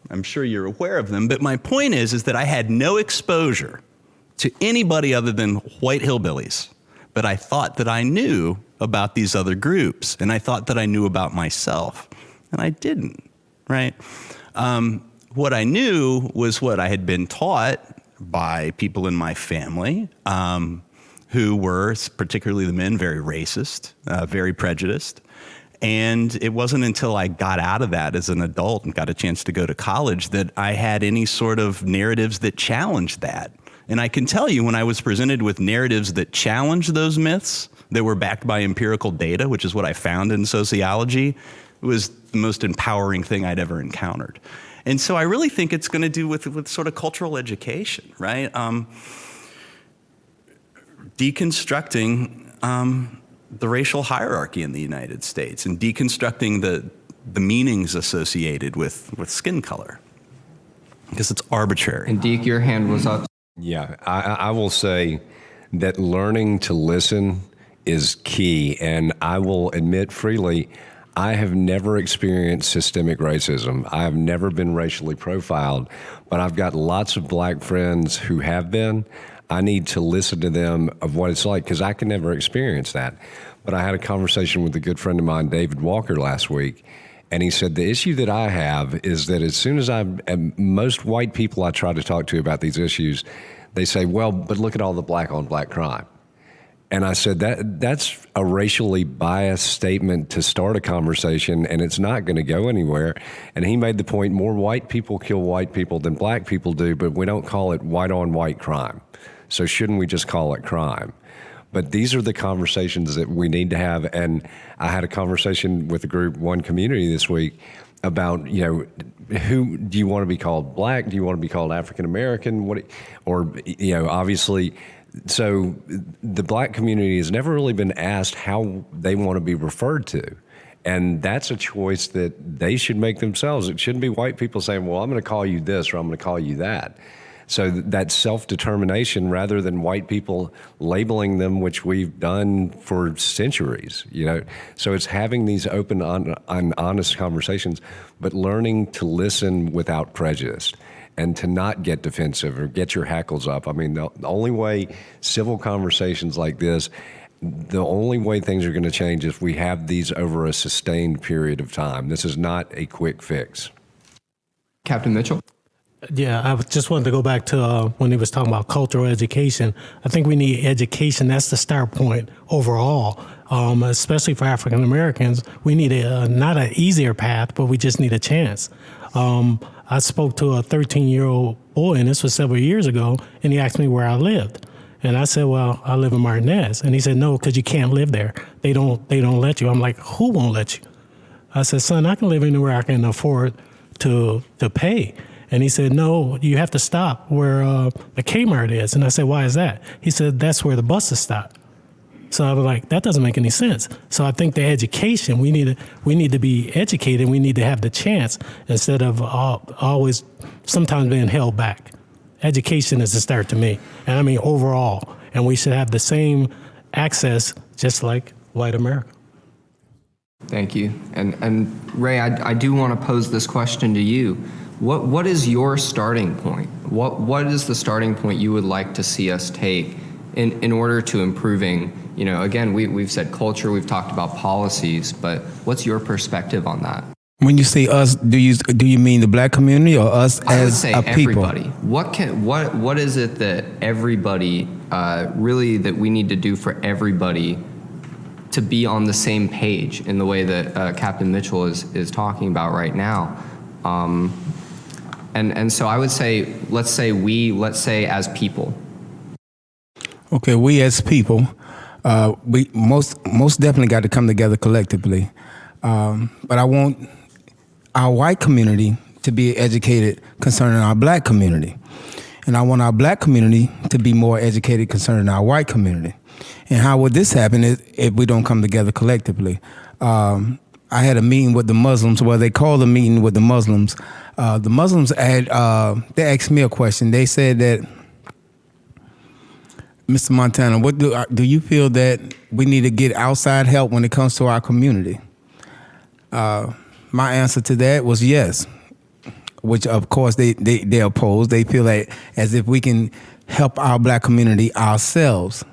I'm sure you're aware of them, but my point is that I had no exposure to anybody other than white hillbillies, but I thought that I knew about these other groups, and I thought that I knew about myself, and I didn't, right? What I knew was what I had been taught by people in my family, who were, particularly the men, very racist, very prejudiced. And it wasn't until I got out of that as an adult and got a chance to go to college that I had any sort of narratives that challenged that. And I can tell you, when I was presented with narratives that challenged those myths, that were backed by empirical data, which is what I found in sociology, it was the most empowering thing I'd ever encountered. And so I really think it's going to do with sort of cultural education, right? Deconstructing the racial hierarchy in the United States and deconstructing the meanings associated with skin color, because it's arbitrary. And Deke, your hand was up. Yeah, I will say that learning to listen is key, and I will admit freely, I have never experienced systemic racism. I have never been racially profiled, but I've got lots of black friends who have been. I need to listen to them of what it's like, because I can never experience that. But I had a conversation with a good friend of mine, David Walker, last week, and he said, the issue that I have is that as soon as most white people I try to talk to about these issues, they say, well, but look at all the black on black crime. And I said, that's a racially biased statement to start a conversation, and it's not going to go anywhere. And he made the point, more white people kill white people than black people do, but we don't call it white on white crime. So shouldn't we just call it crime? But these are the conversations that we need to have. And I had a conversation with the group One Community this week about, who do you want to be called? Black? Do you want to be called African American? Obviously. So the black community has never really been asked how they want to be referred to. And that's a choice that they should make themselves. It shouldn't be white people saying, well, I'm going to call you this or I'm going to call you that. So that self-determination, rather than white people labeling them, which we've done for centuries, So it's having these open and honest conversations, but learning to listen without prejudice and to not get defensive or get your hackles up. I mean, the only way civil conversations like this, the only way things are going to change is we have these over a sustained period of time. This is not a quick fix. Captain Mitchell? Yeah, I just wanted to go back to when he was talking about cultural education. I think we need education. That's the start point overall, especially for African Americans. We need not an easier path, but we just need a chance. I spoke to a 13-year-old boy, and this was several years ago, and he asked me where I lived. And I said, well, I live in Martinez. And he said, no, because you can't live there. They don't let you. I'm like, who won't let you? I said, son, I can live anywhere I can afford to pay. And he said, no, you have to stop where the Kmart is. And I said, why is that? He said, that's where the buses stop. So I was like, that doesn't make any sense. So I think the education, we need to be educated. We need to have the chance instead of always sometimes being held back. Education is the start to me. And I mean overall. And we should have the same access just like white America. Thank you. And Ray, I do want to pose this question to you. What is your starting point? What is the starting point you would like to see us take in order to improving, again, we've said culture, we've talked about policies, but what's your perspective on that? When you say us, do you mean the black community or us as a people? Everybody. What is it that everybody really that we need to do for everybody to be on the same page in the way that Captain Mitchell is talking about right now? And so I would say, let's say as people. Okay, we as people, we most definitely got to come together collectively. But I want our white community to be educated concerning our black community. And I want our black community to be more educated concerning our white community. And how would this happen if we don't come together collectively? I had a meeting with the Muslims, they called a meeting with the Muslims. The Muslims they asked me a question. They said that, Mr. Montana, what do you feel that we need to get outside help when it comes to our community? My answer to that was yes, which of course they oppose. They feel like as if we can help our black community ourselves.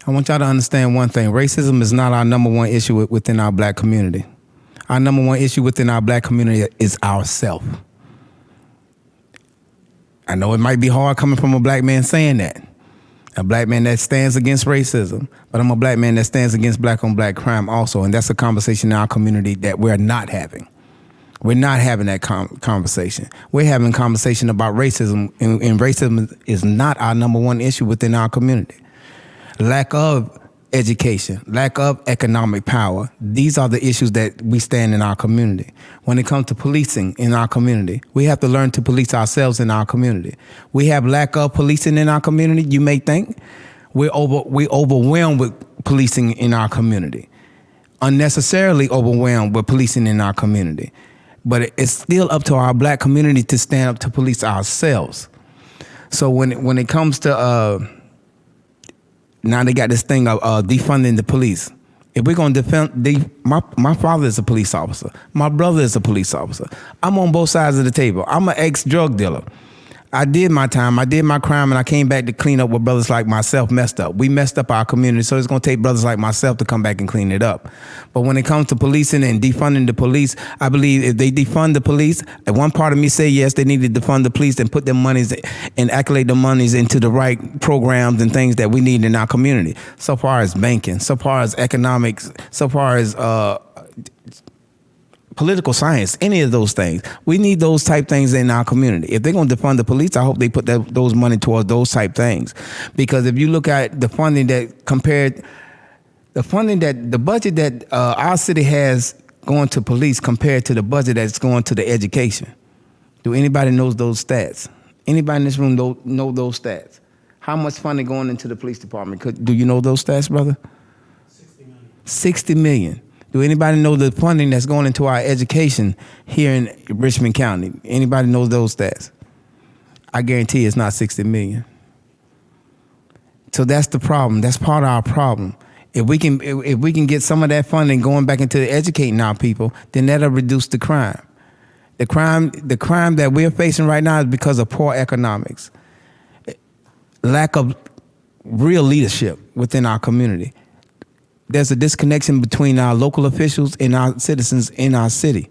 I want y'all to understand one thing. Racism is not our number one issue within our black community. Our number one issue within our black community is ourself. I know it might be hard coming from a black man saying that. A black man that stands against racism, but I'm a black man that stands against black on black crime also, and that's a conversation in our community that we're not having. We're not having that conversation. We're having a conversation about racism, and racism is not our number one issue within our community. Lack of education, lack of economic power, these are the issues that we stand in our community. When it comes to policing in our community, we have to learn to police ourselves in our community. We have lack of policing in our community, you may think. We're overwhelmed with policing in our community. Unnecessarily overwhelmed with policing in our community. But it's still up to our black community to stand up to police ourselves. So when it comes to now they got this thing of defunding the police. If we're going to defend, my father is a police officer. My brother is a police officer. I'm on both sides of the table. I'm an ex-drug dealer. I did my time. I did my crime, and I came back to clean up what brothers like myself messed up. We messed up our community, so it's going to take brothers like myself to come back and clean it up. But when it comes to policing and defunding the police, I believe if they defund the police, and one part of me say yes, they need to defund the police and put their monies and accolade the monies into the right programs and things that we need in our community. So far as banking, so far as economics, so far as political science, any of those things. We need those type things in our community. If they're going to defund the police, I hope they put those money towards those type things. Because if you look at the funding the budget that our city has going to police compared to the budget that's going to the education. Do anybody knows those stats? Anybody in this room know those stats? How much funding going into the police department? Do you know those stats, brother? 60 million. 60 million. Do anybody know the funding that's going into our education here in Richmond County? Anybody knows those stats? I guarantee it's not 60 million. So that's the problem. That's part of our problem. If we can get some of that funding going back into educating our people, then that'll reduce the crime. The crime that we're facing right now is because of poor economics, lack of real leadership within our community. There's a disconnection between our local officials and our citizens in our city.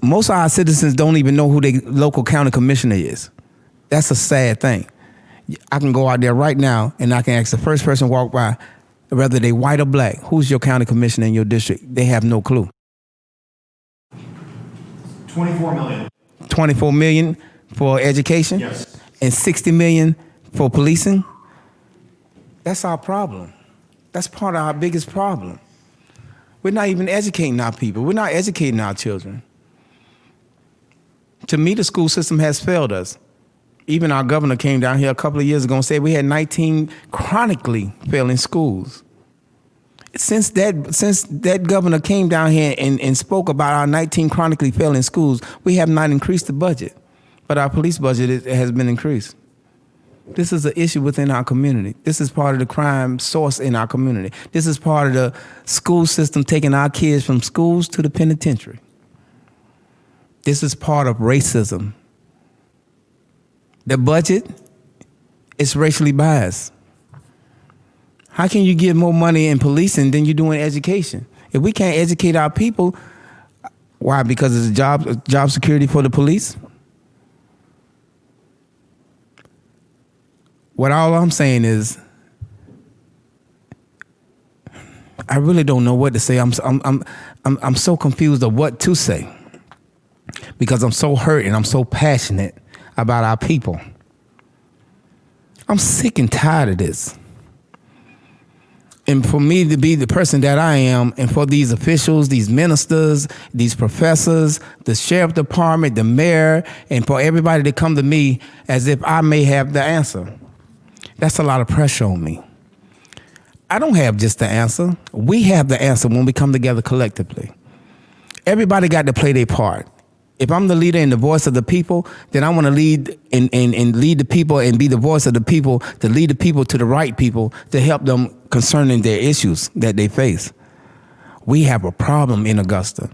Most of our citizens don't even know who their local county commissioner is. That's a sad thing. I can go out there right now and I can ask the first person walk by, whether they white or black, who's your county commissioner in your district? They have no clue. 24 million. 24 million for education? Yes. And 60 million for policing? That's our problem. That's part of our biggest problem. We're not even educating our people. We're not educating our children. To me, the school system has failed us. Even our governor came down here a couple of years ago and said we had 19 chronically failing schools. Since that governor came down here and spoke about our 19 chronically failing schools, we have not increased the budget, but our police budget has been increased. This is an issue within our community. This is part of the crime source in our community. This is part of the school system taking our kids from schools to the penitentiary. This is part of racism. The budget is racially biased. How can you give more money in policing than you do in education? If we can't educate our people, why? Because it's job security for the police? What all I'm saying is, I really don't know what to say. I'm so confused of what to say because I'm so hurt and I'm so passionate about our people. I'm sick and tired of this. And for me to be the person that I am, and for these officials, these ministers, these professors, the sheriff department, the mayor, and for everybody to come to me as if I may have the answer, that's a lot of pressure on me. I don't have just the answer. We have the answer when we come together collectively. Everybody got to play their part. If I'm the leader and the voice of the people, then I want to lead and lead the people and be the voice of the people, to lead the people to the right people, to help them concerning their issues that they face. We have a problem in Augusta.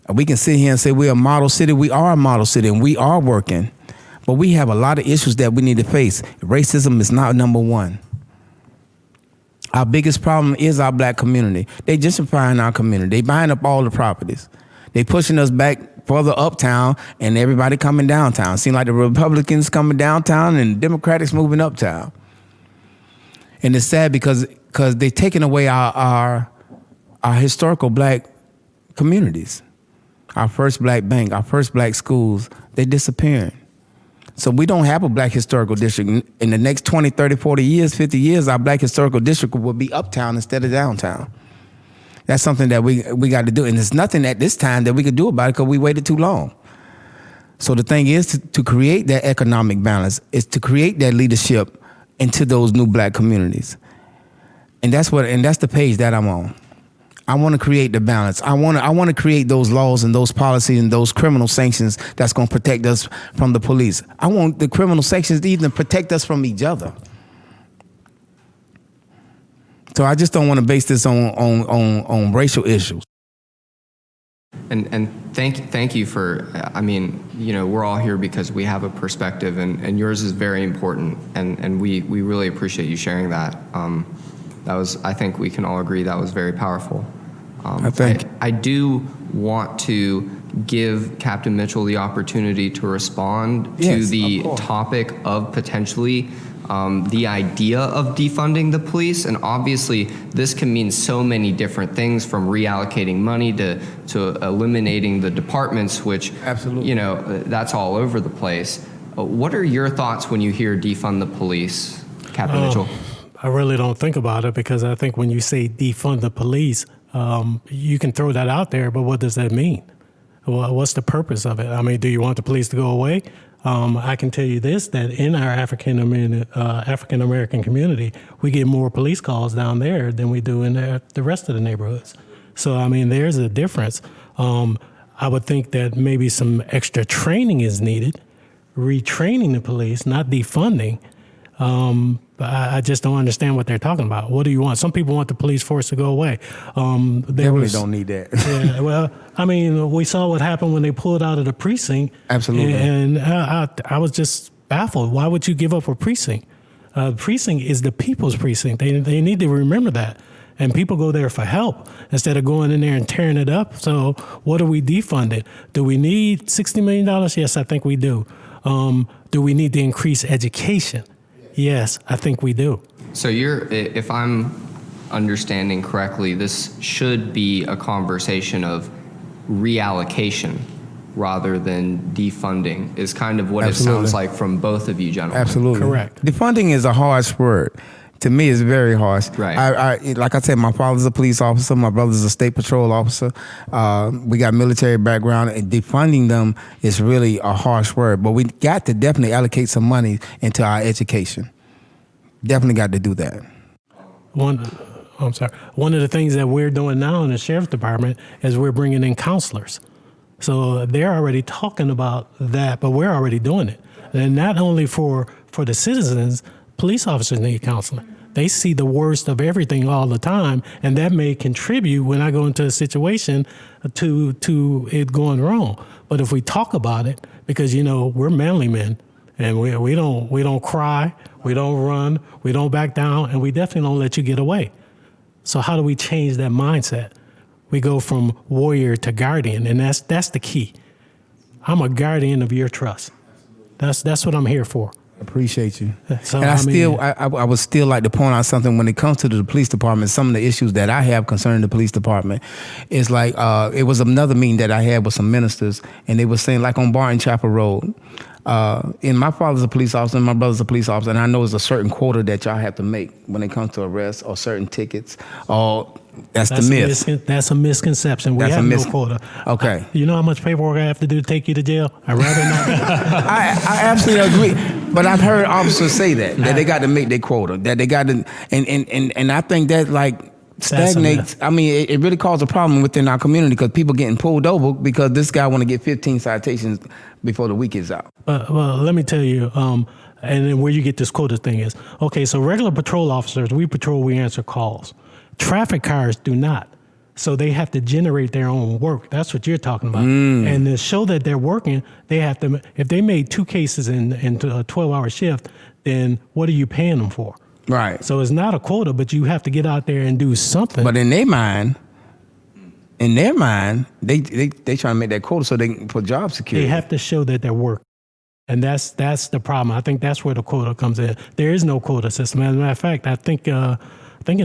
We can sit here and say we're a model city. We are a model city and we are working. But we have a lot of issues that we need to face. Racism is not number one. Our biggest problem is our black community. They gentrifying our community. They buying up all the properties. They pushing us back further uptown and everybody coming downtown. Seems like the Republicans coming downtown and the Democrats moving uptown. And it's sad because they're taking away our historical black communities. Our first black bank, our first black schools, they're disappearing. So we don't have a black historical district. In the next 20, 30, 40 years, 50 years, our black historical district will be uptown instead of downtown. That's something that we got to do. And there's nothing at this time that we could do about it because we waited too long. So the thing is to create that economic balance, is to create that leadership into those new black communities. And that's the page that I'm on. I want to create the balance. I want to create those laws and those policies and those criminal sanctions that's going to protect us from the police. I want the criminal sanctions to even protect us from each other. So I just don't want to base this on racial issues. And thank you for, I mean, you know, we're all here because we have a perspective, and yours is very important, and we really appreciate you sharing that. That was, I think we can all agree that was very powerful. I think. I do want to give Captain Mitchell the opportunity to respond to the topic of potentially the idea of defunding the police. And obviously this can mean so many different things, from reallocating money to eliminating the departments, which, absolutely, you know, that's all over the place. What are your thoughts when you hear defund the police, Captain Mitchell? I really don't think about it, because I think when you say defund the police, you can throw that out there, but what does that mean? What's the purpose of it? I mean, do you want the police to go away? I can tell you this, that in our African American community, we get more police calls down there than we do in the rest of the neighborhoods. So, I mean, there's a difference. I would think that maybe some extra training is needed, retraining the police, not defunding. I just don't understand what they're talking about. What do you want? Some people want the police force to go away. They really don't need that. Yeah, well, I mean, we saw what happened when they pulled out of the precinct. Absolutely. And I was just baffled. Why would you give up a precinct? Precinct is the people's precinct. They need to remember that. And people go there for help instead of going in there and tearing it up. So what are we defunding? Do we need $60 million? Yes, I think we do. Do we need to increase education? Yes, I think we do. So if I'm understanding correctly, this should be a conversation of reallocation rather than defunding is kind of what Absolutely. It sounds like from both of you gentlemen. Absolutely. Correct. Defunding is a harsh word. To me, it's very harsh. Right. I like I said, my father's a police officer. My brother's a state patrol officer. We got military background. And defunding them is really a harsh word. But we got to definitely allocate some money into our education. Definitely got to do that. One of the things that we're doing now in the sheriff's department is we're bringing in counselors. So they're already talking about that, but we're already doing it. And not only for the citizens, police officers need counseling. They see the worst of everything all the time, and that may contribute when I go into a situation to it going wrong. But if we talk about it, because we're manly men, and we don't cry, we don't run, we don't back down, and we definitely don't let you get away. So how do we change that mindset? We go from warrior to guardian, and that's the key. I'm a guardian of your trust. That's what I'm here for. Appreciate you. So, and I would still like to point out something when it comes to the police department. Some of the issues that I have concerning the police department is like it was another meeting that I had with some ministers, and they were saying like on Barton Chapel Road. And my father's a police officer and my brother's a police officer, and I know there's a certain quota that y'all have to make when it comes to arrests or certain tickets. That's the myth. That's a misconception. We have no quota. Okay. You know how much paperwork I have to do to take you to jail? I'd rather not. I absolutely agree. But I've heard officers say that they got to make their quota, that they got to, and I think that like stagnates. I mean, it really caused a problem within our community because people getting pulled over because this guy want to get 15 citations before the week is out. Well, let me tell you, and then where you get this quota thing is, okay, so regular patrol officers, we patrol, we answer calls. Traffic cars do not. So they have to generate their own work. That's what you're talking about. And to show that they're working, they have to, if they made 2 cases in a 12-hour shift, then what are you paying them for? Right. So it's not a quota, but you have to get out there and do something. But in their mind, they trying to make that quota so they can put job security. They have to show that they're working. And that's the problem. I think that's where the quota comes in. There is no quota system. As a matter of fact, I think in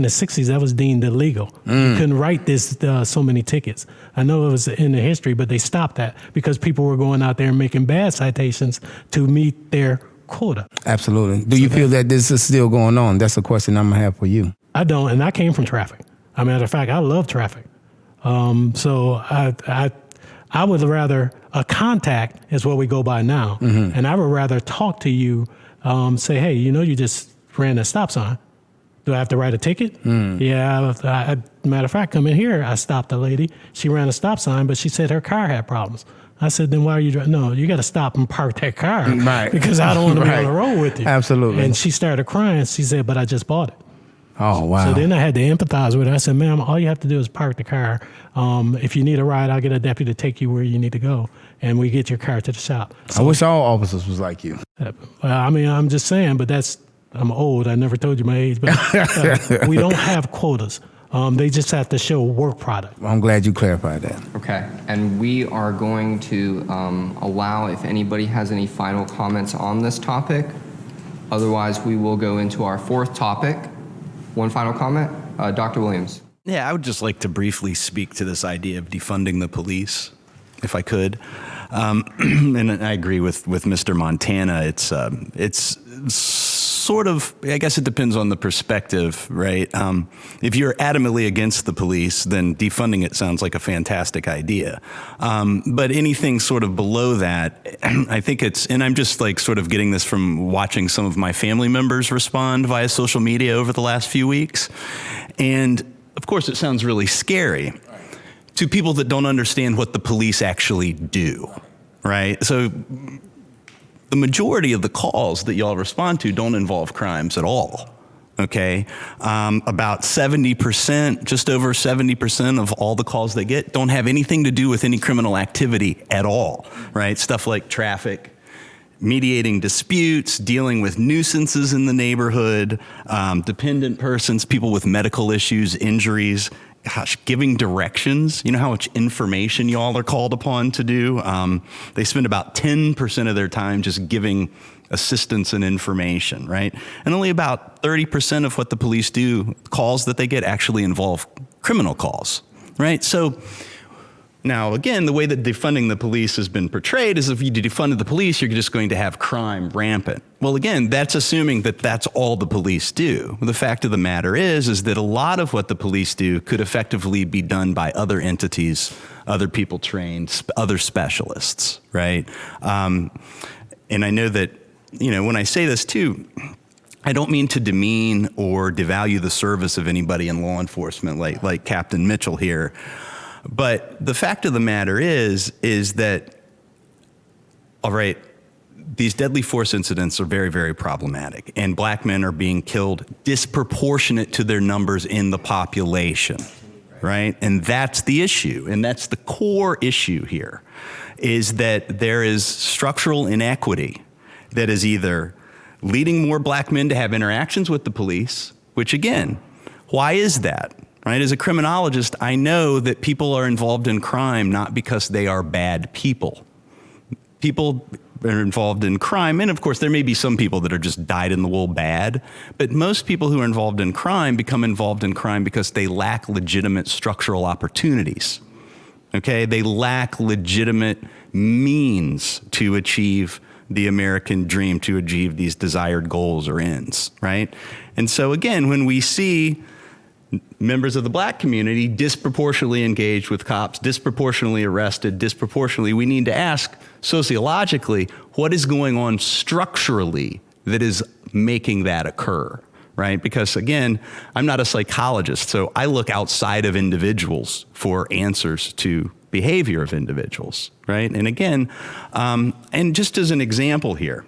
the 60s that was deemed illegal. You couldn't write this so many tickets. I know it was in the history, but they stopped that because people were going out there and making bad citations to meet their quota. Absolutely. Do you feel that this is still going on? That's a question I'm going to have for you. I don't, and I came from traffic. As a matter of fact, I love traffic. So I would rather, a contact is what we go by now, and I would rather talk to you, say, hey, you just ran a stop sign. Do I have to write a ticket? Yeah, matter of fact, come in here, I stopped a lady. She ran a stop sign, but she said her car had problems. I said, then why are you driving? No, you got to stop and park that car because I don't want to be on the road with you. Absolutely. And she started crying. She said, but I just bought it. Oh, wow. So then I had to empathize with her. I said, ma'am, all you have to do is park the car. If you need a ride, I'll get a deputy to take you where you need to go, and we get your car to the shop. So, I wish all officers was like you. Well, I'm just saying, but I'm old. I never told you my age, but we don't have quotas. They just have to show work product. I'm glad you clarified that. Okay, and we are going to allow if anybody has any final comments on this topic. Otherwise, we will go into our 4th topic. One final comment, Dr. Williams. Yeah, I would just like to briefly speak to this idea of defunding the police, if I could. And I agree with Mr. Montana. It's sort of, I guess it depends on the perspective, right? If you're adamantly against the police, then defunding it sounds like a fantastic idea. But anything sort of below that, I think and I'm just like sort of getting this from watching some of my family members respond via social media over the last few weeks. And of course, it sounds really scary to people that don't understand what the police actually do, right? So the majority of the calls that y'all respond to don't involve crimes at all, okay? About 70%, just over 70% of all the calls they get don't have anything to do with any criminal activity at all, right? Stuff like traffic, mediating disputes, dealing with nuisances in the neighborhood, dependent persons, people with medical issues, injuries, giving directions. You know how much information y'all are called upon to do? They spend about 10% of their time just giving assistance and information, right? And only about 30% of what the police do, calls that they get, actually involve criminal calls, right? So now, again, the way that defunding the police has been portrayed is if you defunded the police, you're just going to have crime rampant. Well, again, that's assuming that that's all the police do. The fact of the matter is that a lot of what the police do could effectively be done by other entities, other people trained, other specialists, right? And I know that, when I say this too, I don't mean to demean or devalue the service of anybody in law enforcement like Captain Mitchell here. But the fact of the matter is that, all right, these deadly force incidents are very, very problematic, and black men are being killed disproportionate to their numbers in the population, right? And that's the issue, and that's the core issue here, is that there is structural inequity that is either leading more black men to have interactions with the police, which again, why is that? Right? As a criminologist, I know that people are involved in crime not because they are bad people. People are involved in crime, and of course there may be some people that are just dyed-in-the-wool bad, but most people who are involved in crime become involved in crime because they lack legitimate structural opportunities. Okay? They lack legitimate means to achieve the American dream, to achieve these desired goals or ends, right? And so again, when we see members of the black community disproportionately engaged with cops, disproportionately arrested, disproportionately, we need to ask sociologically, what is going on structurally that is making that occur, right? Because again, I'm not a psychologist, so I look outside of individuals for answers to behavior of individuals, right? And again, and just as an example here,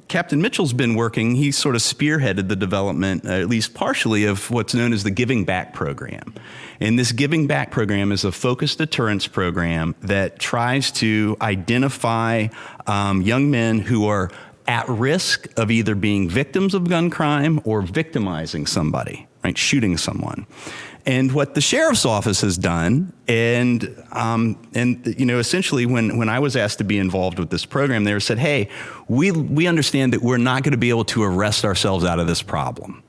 Captain Mitchell's been working, he sort of spearheaded the development, at least partially, of what's known as the Giving Back program. And this Giving Back program is a focused deterrence program that tries to identify young men who are at risk of either being victims of gun crime or victimizing somebody, right, shooting someone. And what the sheriff's office has done, and essentially when I was asked to be involved with this program, they said, hey, we understand that we're not going to be able to arrest ourselves out of this problem.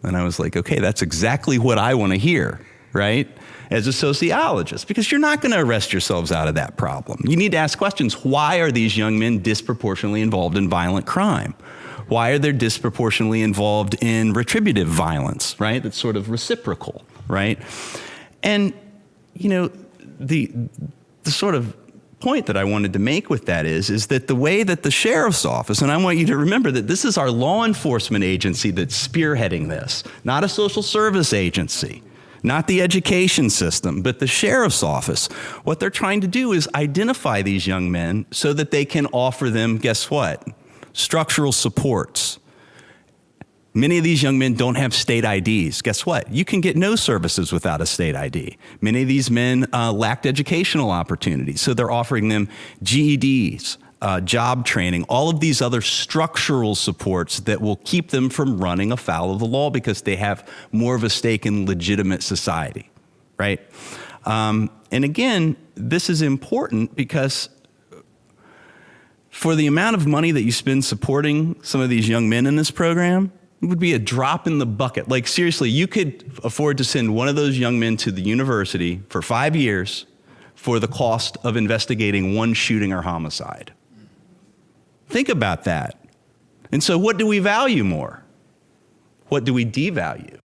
And I was like, okay, that's exactly what I want to hear, right? As a sociologist, because you're not going to arrest yourselves out of that problem. You need to ask questions. Why are these young men disproportionately involved in violent crime? Why are they disproportionately involved in retributive violence, right? That's sort of reciprocal, right? And, the sort of point that I wanted to make with that is that the way that the sheriff's office, and I want you to remember that this is our law enforcement agency that's spearheading this, not a social service agency, not the education system, but the sheriff's office. What they're trying to do is identify these young men so that they can offer them, guess what? Structural supports. Many of these young men don't have state IDs. Guess what? You can get no services without a state ID. Many of these men lacked educational opportunities, so they're offering them GEDs, job training, all of these other structural supports that will keep them from running afoul of the law because they have more of a stake in legitimate society, right? And again, this is important because for the amount of money that you spend supporting some of these young men in this program, it would be a drop in the bucket. Like seriously, you could afford to send one of those young men to the university for 5 years for the cost of investigating one shooting or homicide. Think about that. And so what do we value more? What do we devalue?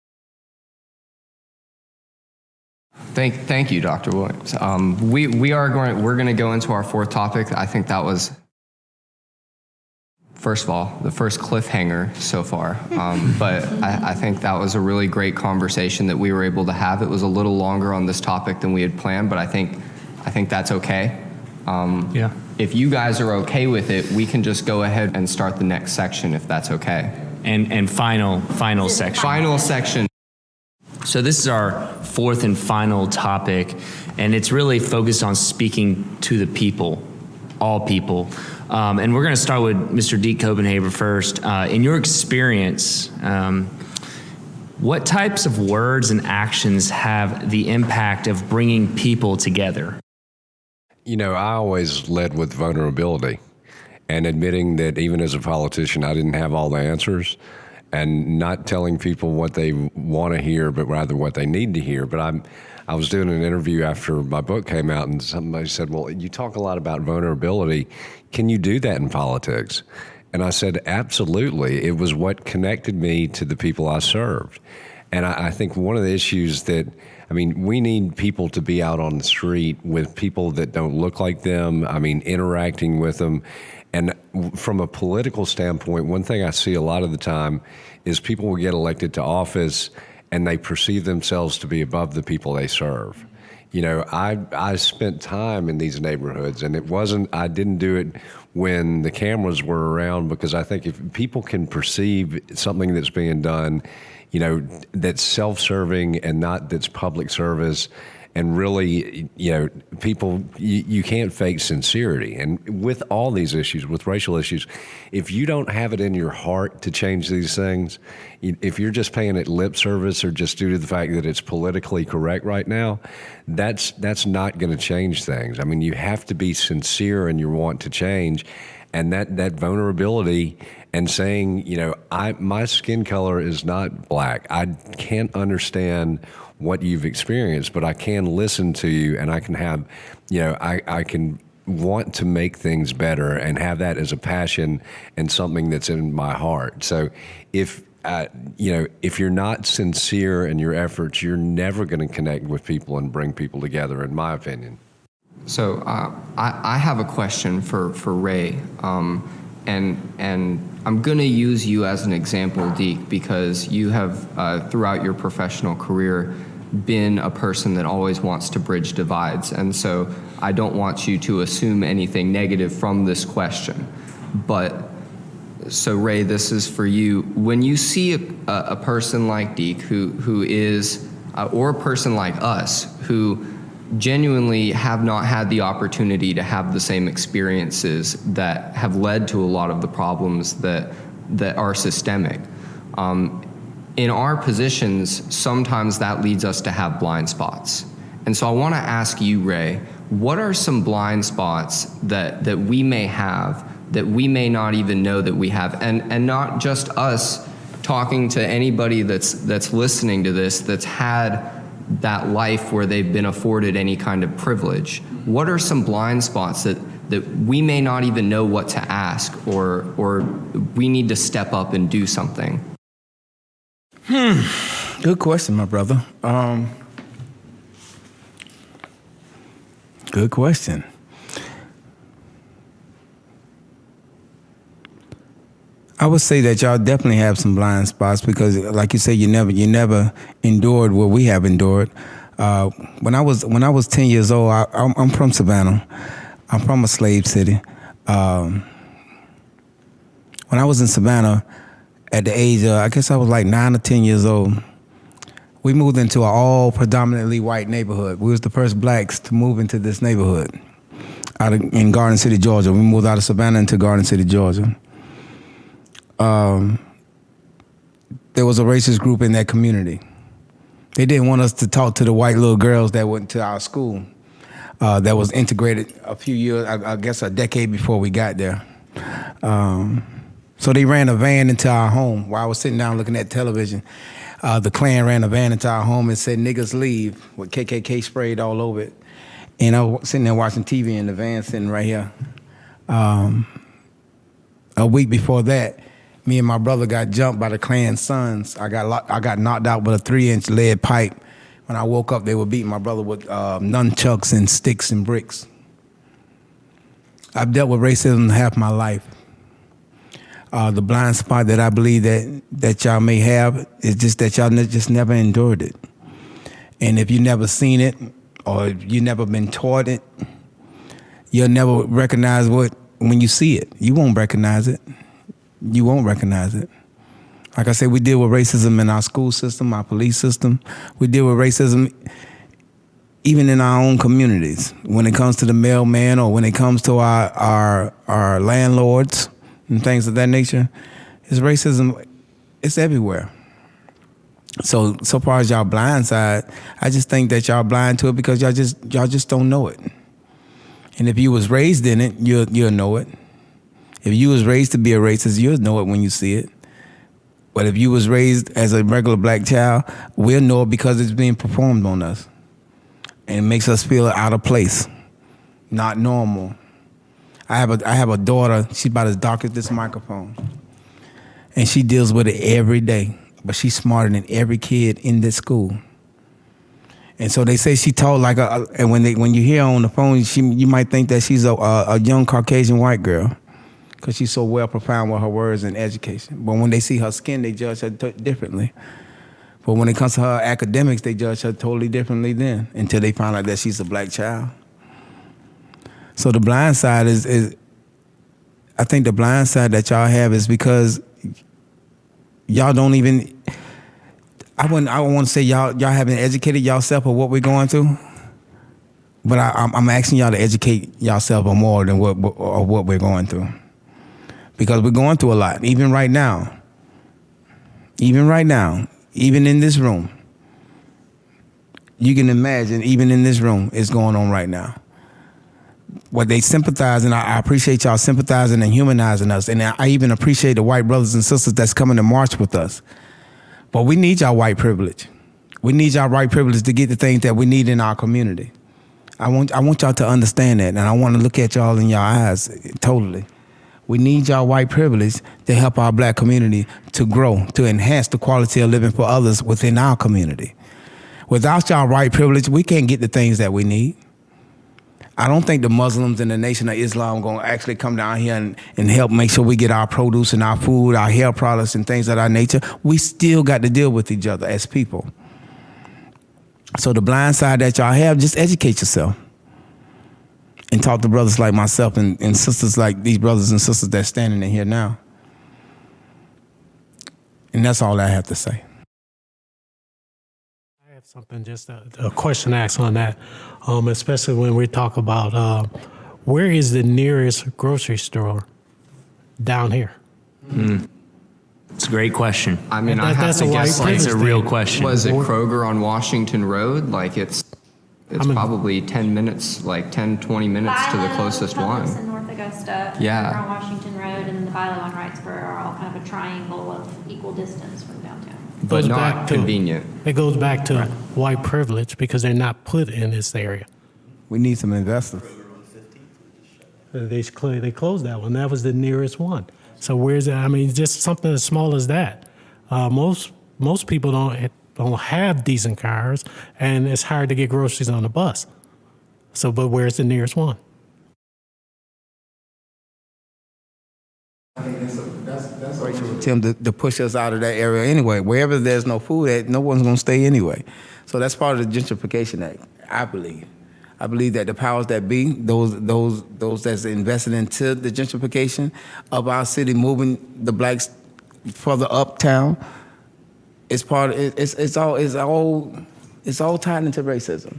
Thank you, Dr. Williams. We're going to go into our fourth topic. I think that was, first of all, the first cliffhanger so far. But I think that was a really great conversation that we were able to have. It was a little longer on this topic than we had planned, but I think that's okay. Yeah. If you guys are okay with it, we can just go ahead and start the next section if that's okay. And final section. Final section. So this is our fourth and final topic, and it's really focused on speaking to the people. all people. And we're going to start with Mr. Deke Copenhaver first. In your experience, what types of words and actions have the impact of bringing people together? You know, I always led with vulnerability and admitting that even as a politician, I didn't have all the answers, and not telling people what they want to hear, but rather what they need to hear. But I was doing an interview after my book came out, and somebody said, well, you talk a lot about vulnerability. Can you do that in politics? And I said, absolutely. It was what connected me to the people I served. And I think one of the issues that, I mean, we need people to be out on the street with people that don't look like them, I mean, interacting with them. And from a political standpoint, one thing I see a lot of the time is people will get elected to office and they perceive themselves to be above the people they serve. You know, I spent time in these neighborhoods, and I didn't do it when the cameras were around, because I think if people can perceive something that's being done, you know, that's self-serving and not that's public service, and really, you know, people, you can't fake sincerity. And with all these issues, with racial issues, if you don't have it in your heart to change these things, if you're just paying it lip service or just due to the fact that it's politically correct right now, that's not going to change things. I mean, you have to be sincere in your want to change. And that vulnerability and saying, you know, my skin color is not black. I can't understand what you've experienced, but I can listen to you, and I can have, you know, I can want to make things better and have that as a passion and something that's in my heart. So if, you know, if you're not sincere in your efforts, you're never going to connect with people and bring people together, in my opinion. So I have a question for Ray, and I'm going to use you as an example, Deke, because you have, throughout your professional career, been a person that always wants to bridge divides. And so I don't want you to assume anything negative from this question. But, so Ray, this is for you. When you see a person like Deke who is, or a person like us, who genuinely have not had the opportunity to have the same experiences that have led to a lot of the problems that are systemic. In our positions, sometimes that leads us to have blind spots. And so I want to ask you, Ray, what are some blind spots that we may have that we may not even know that we have? And not just us talking to anybody that's listening to this that's had that life where they've been afforded any kind of privilege. What are some blind spots that we may not even know what to ask, or we need to step up and do something? Good question, my brother. Good question. I would say that y'all definitely have some blind spots, because, like you say, you never endured what we have endured. When I was 10 years old, I'm from Savannah. I'm from a slave city. When I was in Savannah, at the age of, I guess I was like 9 or 10 years old, we moved into an all predominantly white neighborhood. We was the first blacks to move into this neighborhood in Garden City, Georgia. We moved out of Savannah into Garden City, Georgia. There was a racist group in that community. They didn't want us to talk to the white little girls that went to our school that was integrated a few years, I guess a decade before we got there. So they ran a van into our home while I was sitting down looking at television. The Klan ran a van into our home and said, "Niggas leave," with KKK sprayed all over it. And I was sitting there watching TV in the van, sitting right here. A week before that, me and my brother got jumped by the Klan sons. I got knocked out with a 3-inch lead pipe. When I woke up, they were beating my brother with nunchucks and sticks and bricks. I've dealt with racism half my life. The blind spot that I believe that y'all may have is just that y'all just never endured it. And if you never seen it, or you never been taught it, you'll never recognize when you see it. You won't recognize it. You won't recognize it. Like I said, we deal with racism in our school system, our police system. We deal with racism even in our own communities, when it comes to the mailman or when it comes to our landlords and things of that nature, it's racism. It's everywhere. So far as y'all blind side, I just think that y'all blind to it because y'all just don't know it. And if you was raised in it, you'll know it. If you was raised to be a racist, you'll know it when you see it. But if you was raised as a regular black child, we'll know it because it's being performed on us. And it makes us feel out of place, not normal. I have a daughter, she's about as dark as this microphone. And she deals with it every day. But she's smarter than every kid in this school. And so they say she told like and when you hear her on the phone, you might think that she's a young Caucasian white girl because she's so well profound with her words and education. But when they see her skin, they judge her differently. But when it comes to her academics, they judge her totally differently then until they find out that she's a black child. So the blind side is I think the blind side that y'all have is because y'all don't even, I want to say y'all haven't educated yourself of what we're going through, but I'm asking y'all to educate yourself on more than what we're going through. Because we're going through a lot, even right now, even in this room. You can imagine, even in this room, it's going on right now. What they sympathize, and I appreciate y'all sympathizing and humanizing us, and I even appreciate the white brothers and sisters that's coming to march with us. But we need y'all white privilege. We need y'all white privilege to get the things that we need in our community. I want y'all to understand that, and I want to look at y'all in your eyes totally. We need y'all white privilege to help our black community to grow, to enhance the quality of living for others within our community. Without y'all white privilege, we can't get the things that we need. I don't think the Muslims and the Nation of Islam are going to actually come down here and help make sure we get our produce and our food, our hair products and things of that nature. We still got to deal with each other as people. So the blind side that y'all have, just educate yourself and talk to brothers like myself and sisters like these brothers and sisters that's standing in here now. And that's all I have to say. Something, just a question to ask on that, especially when we talk about where is the nearest grocery store down here? It's a great question. I mean, I have to guess like it's a real question. Was it Kroger on Washington Road? Like it's probably 10 minutes, like 10, 20 minutes to the closest one. In North Augusta, yeah, on Washington Road, and then the Bilo and Wrightsboro are all kind of a triangle of equal distance from downtown. But not convenient. It goes back to white privilege because they're not put in this area. We need some investors. They closed that one. That was the nearest one. So where's that? I mean, just something as small as that. Most people don't have decent cars, and it's hard to get groceries on the bus. So, but where's the nearest one? I think that's a racial attempt to push us out of that area anyway. Wherever there's no food at, no one's going to stay anyway. So that's part of the Gentrification Act, I believe. I believe that the powers that be, those that's invested into the gentrification of our city, moving the blacks further uptown, it's all tied into racism.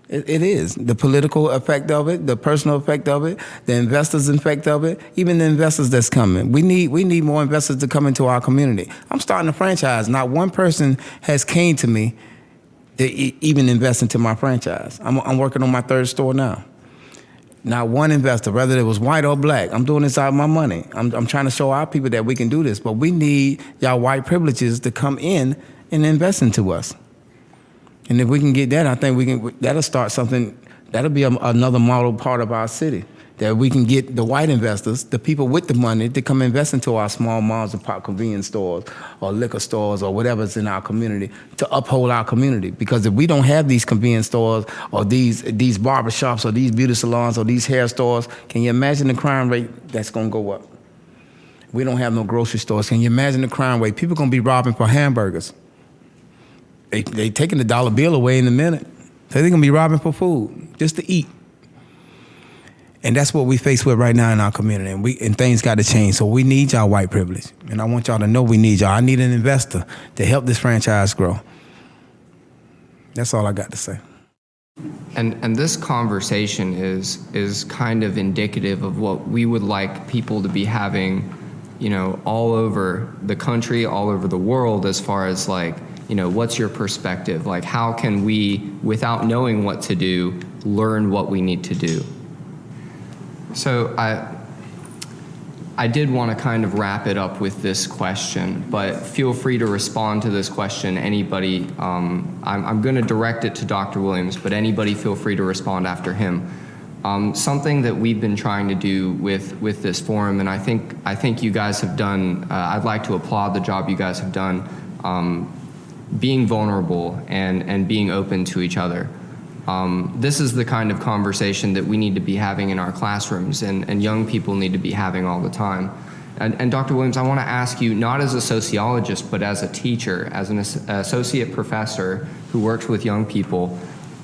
It is. The political effect of it, the personal effect of it, the investors' effect of it, even the investors that's coming. We need more investors to come into our community. I'm starting a franchise. Not one person has came to me to even invest into my franchise. I'm working on my third store now. Not one investor, whether it was white or black. I'm doing this out of my money. I'm trying to show our people that we can do this, but we need y'all white privileges to come in and invest into us. And if we can get that, I think that'll start something, that'll be another model part of our city, that we can get the white investors, the people with the money, to come invest into our small moms and pop convenience stores or liquor stores or whatever's in our community to uphold our community. Because if we don't have these convenience stores or these barber shops or these beauty salons or these hair stores, can you imagine the crime rate that's going to go up? We don't have no grocery stores. Can you imagine the crime rate? People going to be robbing for hamburgers. They taking the dollar bill away in a minute. So they're gonna be robbing for food, just to eat. And that's what we face with right now in our community. And things got to change. So we need y'all white privilege. And I want y'all to know we need y'all. I need an investor to help this franchise grow. That's all I got to say. And this conversation is kind of indicative of what we would like people to be having, all over the country, all over the world, as far as like, what's your perspective? Like, how can we, without knowing what to do, learn what we need to do? So I did want to kind of wrap it up with this question, but feel free to respond to this question, anybody. I'm going to direct it to Dr. Williams, but anybody feel free to respond after him. Something that we've been trying to do with this forum, and I think you guys have done, I'd like to applaud the job you guys have done, being vulnerable and being open to each other. This is the kind of conversation that we need to be having in our classrooms, and young people need to be having all the time. And Dr. Williams, I want to ask you, not as a sociologist, but as a teacher, as an associate professor who works with young people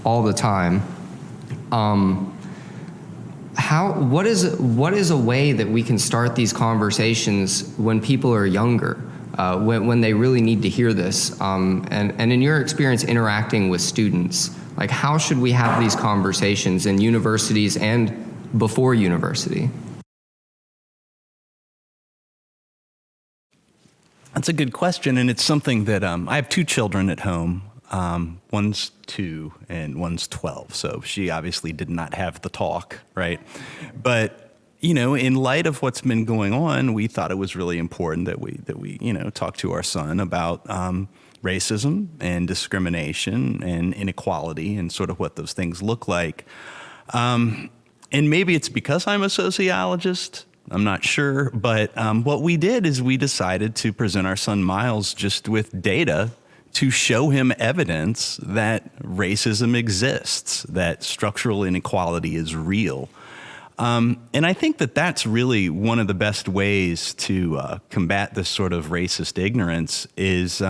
all the time, what is a way that we can start these conversations when people are younger, when they really need to hear this? And in your experience interacting with students, like, how should we have these conversations in universities and before university? That's a good question, and it's something that I have two children at home. One's 2 and one's 12, so she obviously did not have the talk, right? But in light of what's been going on, we thought it was really important that we talk to our son about racism and discrimination and inequality and sort of what those things look like. And maybe it's because I'm a sociologist, I'm not sure, but what we did is we decided to present our son Miles just with data to show him evidence that racism exists, that structural inequality is real. And I think that that's really one of the best ways to combat this sort of racist ignorance is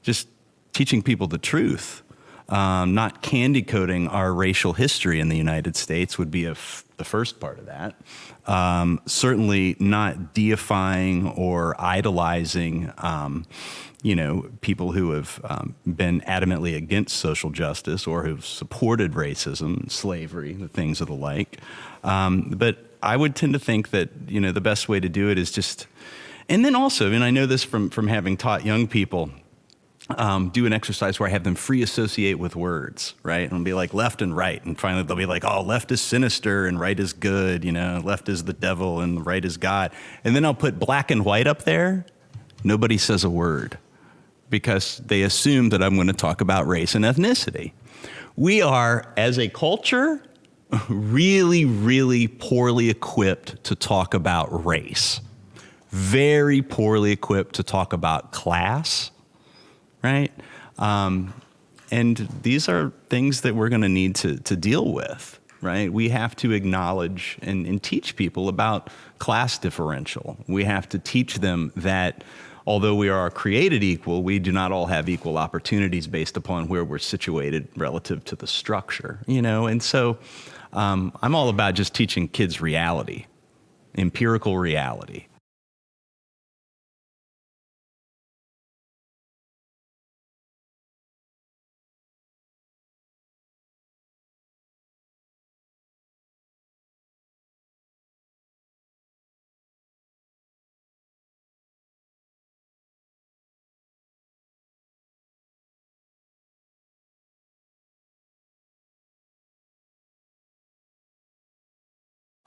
just teaching people the truth. Not candy coating our racial history in the United States would be the first part of that. Certainly not deifying or idolizing people who have been adamantly against social justice or who've supported racism, slavery, the things of the like. But I would tend to think that, the best way to do it is just, and then also, and I know this from having taught young people, do an exercise where I have them free associate with words, right? And it'll be like left and right. And finally they'll be like, oh, left is sinister and right is good, left is the devil and the right is God. And then I'll put black and white up there. Nobody says a word because they assume that I'm going to talk about race and ethnicity. We are, as a culture, really, really poorly equipped to talk about race. Very poorly equipped to talk about class. Right? And these are things that we're going to need to deal with, right? We have to acknowledge and teach people about class differential. We have to teach them that although we are created equal, we do not all have equal opportunities based upon where we're situated relative to the structure, And so I'm all about just teaching kids reality, empirical reality.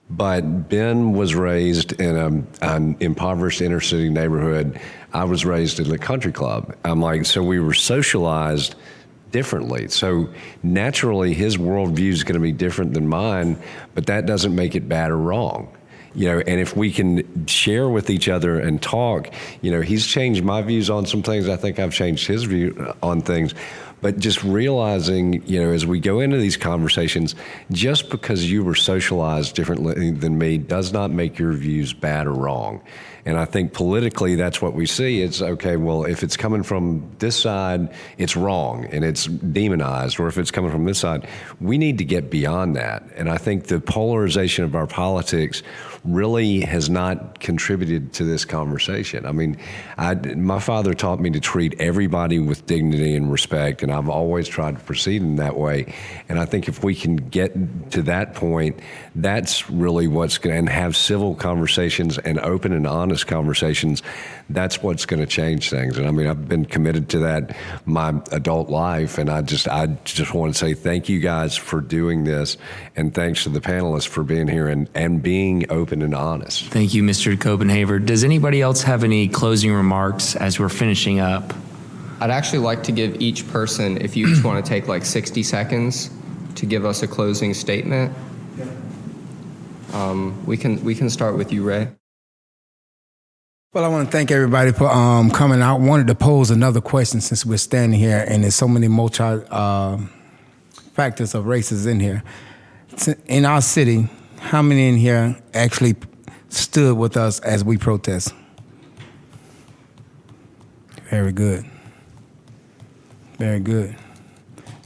But Ben was raised in an impoverished inner city neighborhood. I was raised in a country club. So we were socialized differently. So naturally, his worldview is going to be different than mine, but that doesn't make it bad or wrong. And if we can share with each other and talk, he's changed my views on some things. I think I've changed his view on things. But just realizing, as we go into these conversations, just because you were socialized differently than me does not make your views bad or wrong. And I think politically, that's what we see. It's, okay, well, if it's coming from this side, it's wrong and it's demonized. Or if it's coming from this side, we need to get beyond that. And I think the polarization of our politics really has not contributed to this conversation. My father taught me to treat everybody with dignity and respect, and I've always tried to proceed in that way. And I think if we can get to that point, that's really what's going to, and have civil conversations and open and honest conversations, that's what's going to change things. And I mean, I've been committed to that my adult life, and I just want to say thank you guys for doing this, and thanks to the panelists for being here and being open and honest. Thank you, Mr. Copenhaver. Does anybody else have any closing remarks as we're finishing up? I'd actually like to give each person, if you each want to take like 60 seconds to give us a closing statement. We can start with you, Ray. Well, I want to thank everybody for coming out. Wanted to pose another question since we're standing here and there's so many factors of races in here. In our city, how many in here actually stood with us as we protest? Very good. Very good.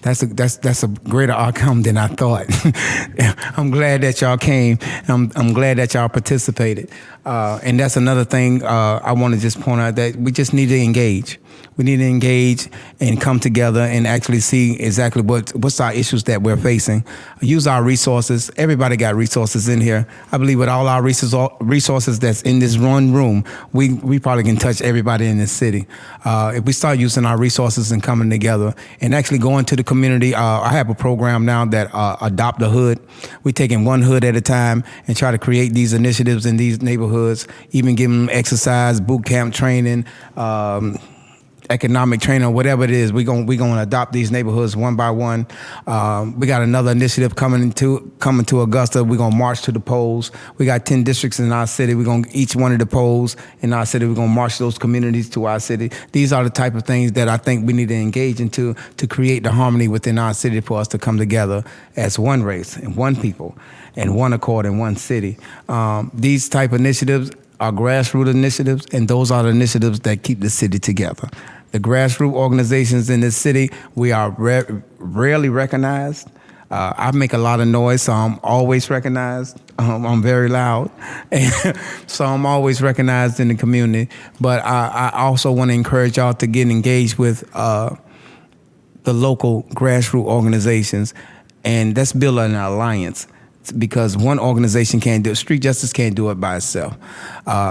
That's a greater outcome than I thought. I'm glad that y'all came. I'm glad that y'all participated. And that's another thing I want to just point out, that we just need to engage. We need to engage and come together and actually see exactly what's our issues that we're facing. Use our resources. Everybody got resources in here. I believe with all our resources that's in this one room, we probably can touch everybody in this city. If we start using our resources and coming together and actually going to the community, I have a program now that Adopt a Hood. We're taking one hood at a time and try to create these initiatives in these neighborhoods, even give them exercise, boot camp training, economic training, whatever it is. We're gonna adopt these neighborhoods one by one. We got another initiative coming to Augusta. We're gonna march to the polls. We got 10 districts in our city. We're gonna each one of the polls in our city. We're gonna march those communities to our city. These are the type of things that I think we need to engage into to create the harmony within our city for us to come together as one race and one people and one accord in one city. These type of initiatives are grassroots initiatives, and those are the initiatives that keep the city together. The grassroots organizations in this city, we are rarely recognized. I make a lot of noise, so I'm always recognized. I'm very loud, so I'm always recognized in the community. But I also want to encourage y'all to get engaged with the local grassroots organizations, and let's build an alliance. Because one organization can't do it. Street Justice can't do it by itself.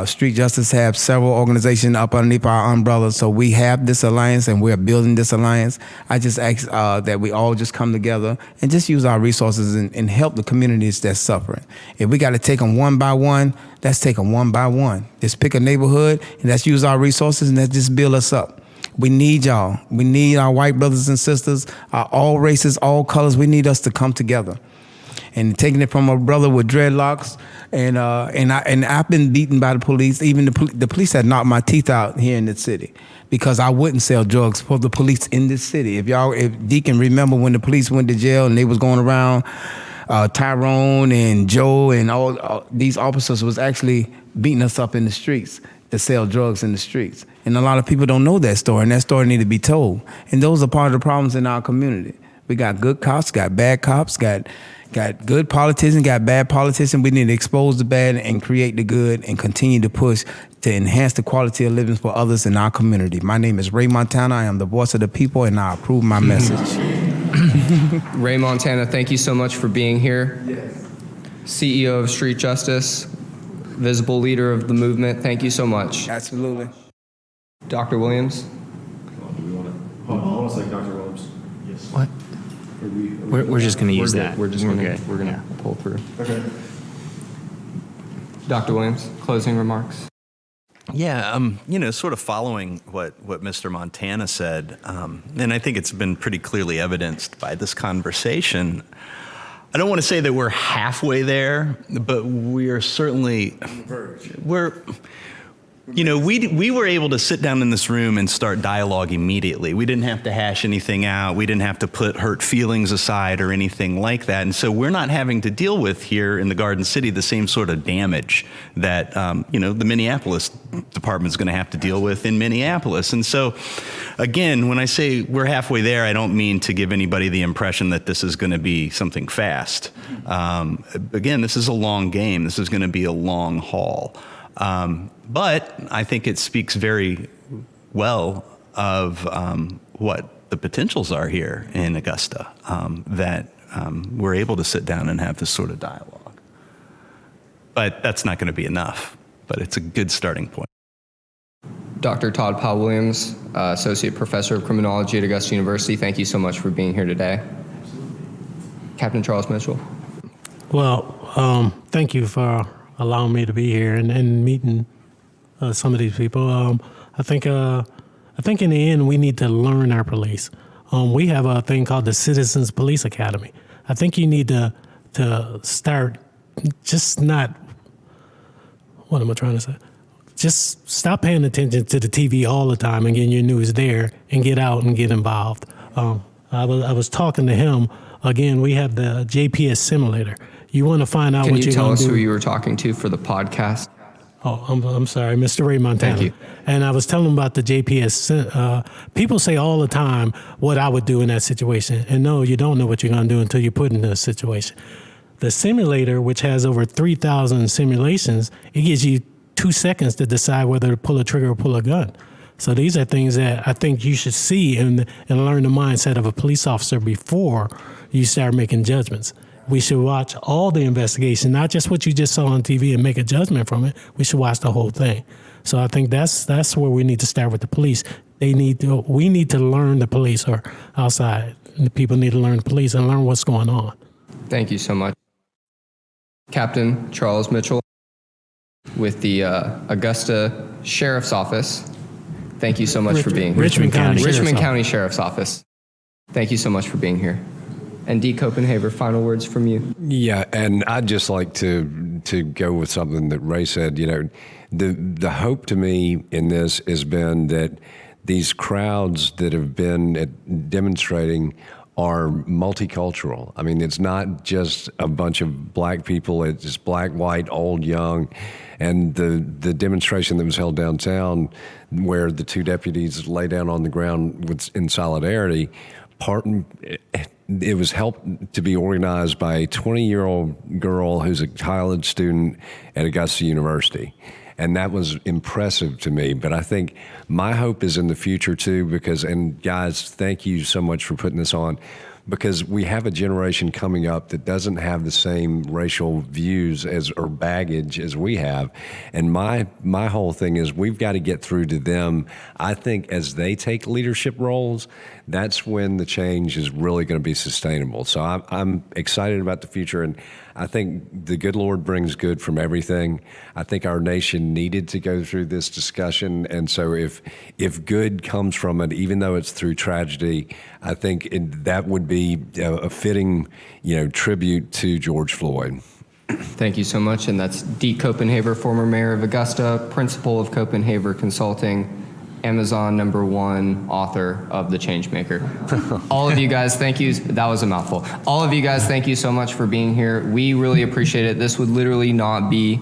Street Justice have several organizations up underneath our umbrella, so we have this alliance and we're building this alliance. I just ask that we all just come together and just use our resources and help the communities that's suffering. If we got to take them one by one, let's take them one by one. Just pick a neighborhood and let's use our resources and let's just build us up. We need y'all. We need our white brothers and sisters, all races, all colors. We need us to come together. And taking it from a brother with dreadlocks, and I've been beaten by the police. Even the police had knocked my teeth out here in the city because I wouldn't sell drugs for the police in this city. If Deke can remember when the police went to jail and they was going around, Tyrone and Joe and all these officers was actually beating us up in the streets to sell drugs in the streets. And a lot of people don't know that story, and that story need to be told. And those are part of the problems in our community. We got good cops, got bad cops, got good politicians, got bad politicians. We need to expose the bad and create the good and continue to push to enhance the quality of living for others in our community. My name is Ray Montana. I am the voice of the people, and I approve my message. Ray Montana, thank you so much for being here. Yes. CEO of Street Justice, visible leader of the movement. Thank you so much. Absolutely. Dr. Williams. Do we want to? I want to say Dr. Williams. Yes. What? We're just going to use that. We're gonna pull through. Okay. Dr. Williams, closing remarks. Yeah, sort of following what Mr. Montana said, and I think it's been pretty clearly evidenced by this conversation. I don't want to say that we're halfway there, but we are certainly, we were able to sit down in this room and start dialogue immediately. We didn't have to hash anything out. We didn't have to put hurt feelings aside or anything like that. And so we're not having to deal with here in the Garden City the same sort of damage that, the Minneapolis department is going to have to deal with in Minneapolis. And so, again, when I say we're halfway there, I don't mean to give anybody the impression that this is going to be something fast. Again, this is a long game. This is going to be a long haul. But I think it speaks very well of what the potentials are here in Augusta, that we're able to sit down and have this sort of dialogue. But that's not going to be enough, but it's a good starting point. Dr. Todd Powell-Williams, Associate Professor of Criminology at Augusta University, thank you so much for being here today. Captain Charles Mitchell. Well, thank you for allowing me to be here and meeting some of these people. I think in the end, we need to learn our police. We have a thing called the Citizens Police Academy. I think you need to start just not, what am I trying to say? Just stop paying attention to the TV all the time and getting your news there, and get out and get involved. I was talking to him. Again, we have the JPS simulator. You want to find out what you're going to do. Can you tell us who you were talking to for the podcast? Oh, I'm sorry, Mr. Ray Montana. Thank you. And I was telling him about the JPS. People say all the time what I would do in that situation. And no, you don't know what you're going to do until you're put in a situation. The simulator, which has over 3,000 simulations, it gives you 2 seconds to decide whether to pull a trigger or pull a gun. So these are things that I think you should see and learn the mindset of a police officer before you start making judgments. We should watch all the investigation, not just what you just saw on TV and make a judgment from it. We should watch the whole thing. So I think that's where we need to start with the police. We need to learn the police, or outside. The people need to learn the police and learn what's going on. Thank you so much. Captain Charles Mitchell with the Augusta Sheriff's Office. Thank you so much for being here. Richmond County Sheriff's Office. Thank you so much for being here. And Deke Copenhaver, final words from you. Yeah, and I'd just like to go with something that Ray said. You know, the hope to me in this has been that these crowds that have been demonstrating are multicultural. I mean, it's not just a bunch of black people. It's black, white, old, young. And the demonstration that was held downtown, where the two deputies lay down on the ground in solidarity, it was helped to be organized by a 20-year-old girl who's a college student at Augusta University. And that was impressive to me. But I think my hope is in the future too, because, and guys, thank you so much for putting this on, because we have a generation coming up that doesn't have the same racial views or baggage as we have. And my whole thing is we've got to get through to them. I think as they take leadership roles, that's when the change is really going to be sustainable. So I'm excited about the future, and I think the good Lord brings good from everything. I think our nation needed to go through this discussion, and so if good comes from it, even though it's through tragedy, I think that would be a fitting, tribute to George Floyd. Thank you so much, and that's Deke Copenhaver, former mayor of Augusta, principal of Copenhaver Consulting, Amazon #1 author of The Changemaker. All of you guys, thank you. That was a mouthful. All of you guys, thank you so much for being here. We really appreciate it. This would literally not be,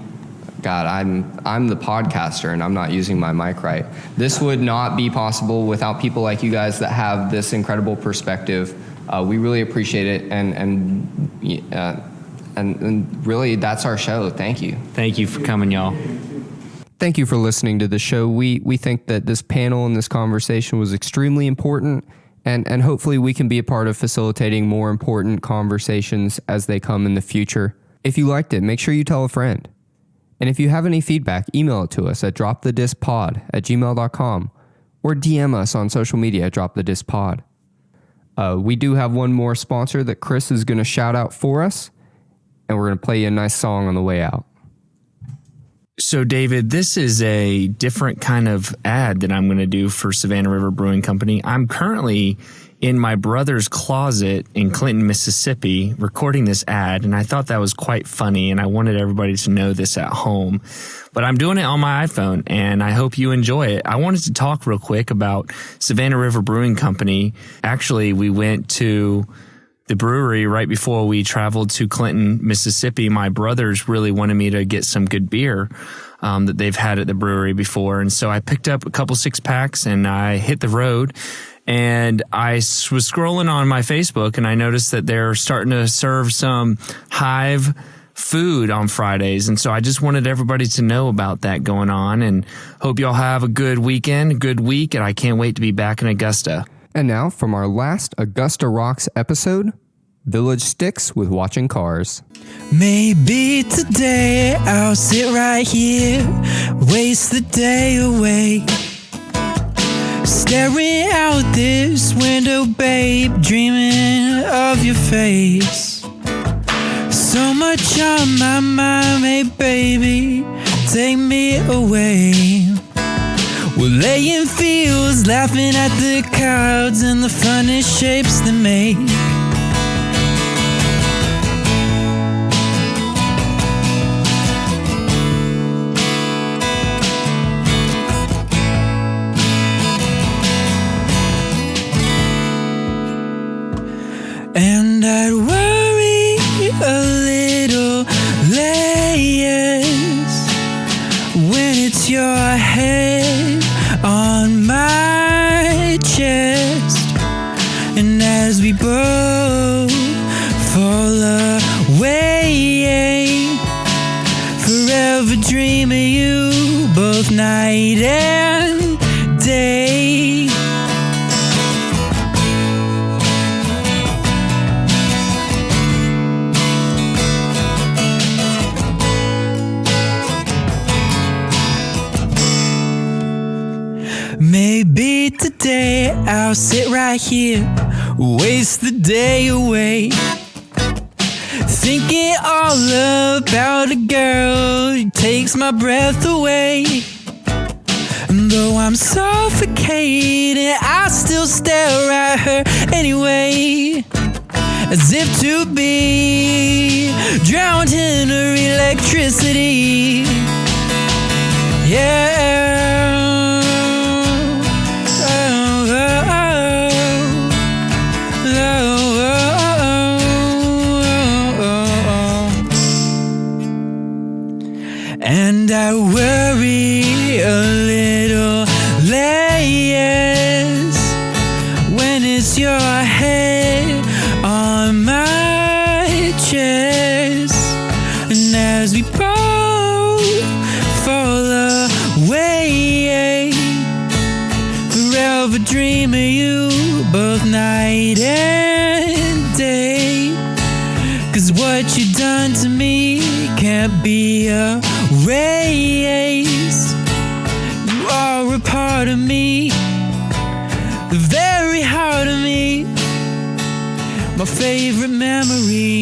God, I'm the podcaster and I'm not using my mic right. This would not be possible without people like you guys that have this incredible perspective. We really appreciate it, and really that's our show. Thank you. Thank you for coming, y'all. Thank you for listening to the show. We think that this panel and this conversation was extremely important, and hopefully we can be a part of facilitating more important conversations as they come in the future. If you liked it, make sure you tell a friend. And if you have any feedback, email it to us at dropthedispod@gmail.com or DM us on social media at dropthedispod. We do have one more sponsor that Chris is going to shout out for us, and we're going to play you a nice song on the way out. So, David, this is a different kind of ad that I'm going to do for Savannah River Brewing Company. I'm currently in my brother's closet in Clinton, Mississippi, recording this ad, and I thought that was quite funny, and I wanted everybody to know this at home. But I'm doing it on my iPhone, and I hope you enjoy it. I wanted to talk real quick about Savannah River Brewing Company. Actually, we went to the brewery right before we traveled to Clinton, Mississippi. My brothers really wanted me to get some good beer that they've had at the brewery before. And so I picked up a couple 6-packs and I hit the road, and I was scrolling on my Facebook and I noticed that they're starting to serve some Hive food on Fridays. And so I just wanted everybody to know about that going on, and hope y'all have a good weekend, a good week. And I can't wait to be back in Augusta. And now, from our last Augusta Rocks episode, Village Sticks with Watching Cars. Maybe today I'll sit right here, waste the day away, staring out this window, babe, dreaming of your face. So much on my mind, hey baby, take me away. We're laying fields, laughing at the clouds and the funny shapes they make. And I'd worry a little less when it's your head on my chest, and as we both fall away, forever dream of you both night and day. Maybe today I'll sit right here, waste the day away, thinking all about a girl who takes my breath away. And though I'm suffocating, I still stare at her anyway, as if to be drowned in her electricity. Yeah. And I worry a little less when it's your head on my chest, and as we both fall away, forever dream of you both night and day. 'Cause what you done to me can't be erased. You are a part of me, the very heart of me, my favorite memory.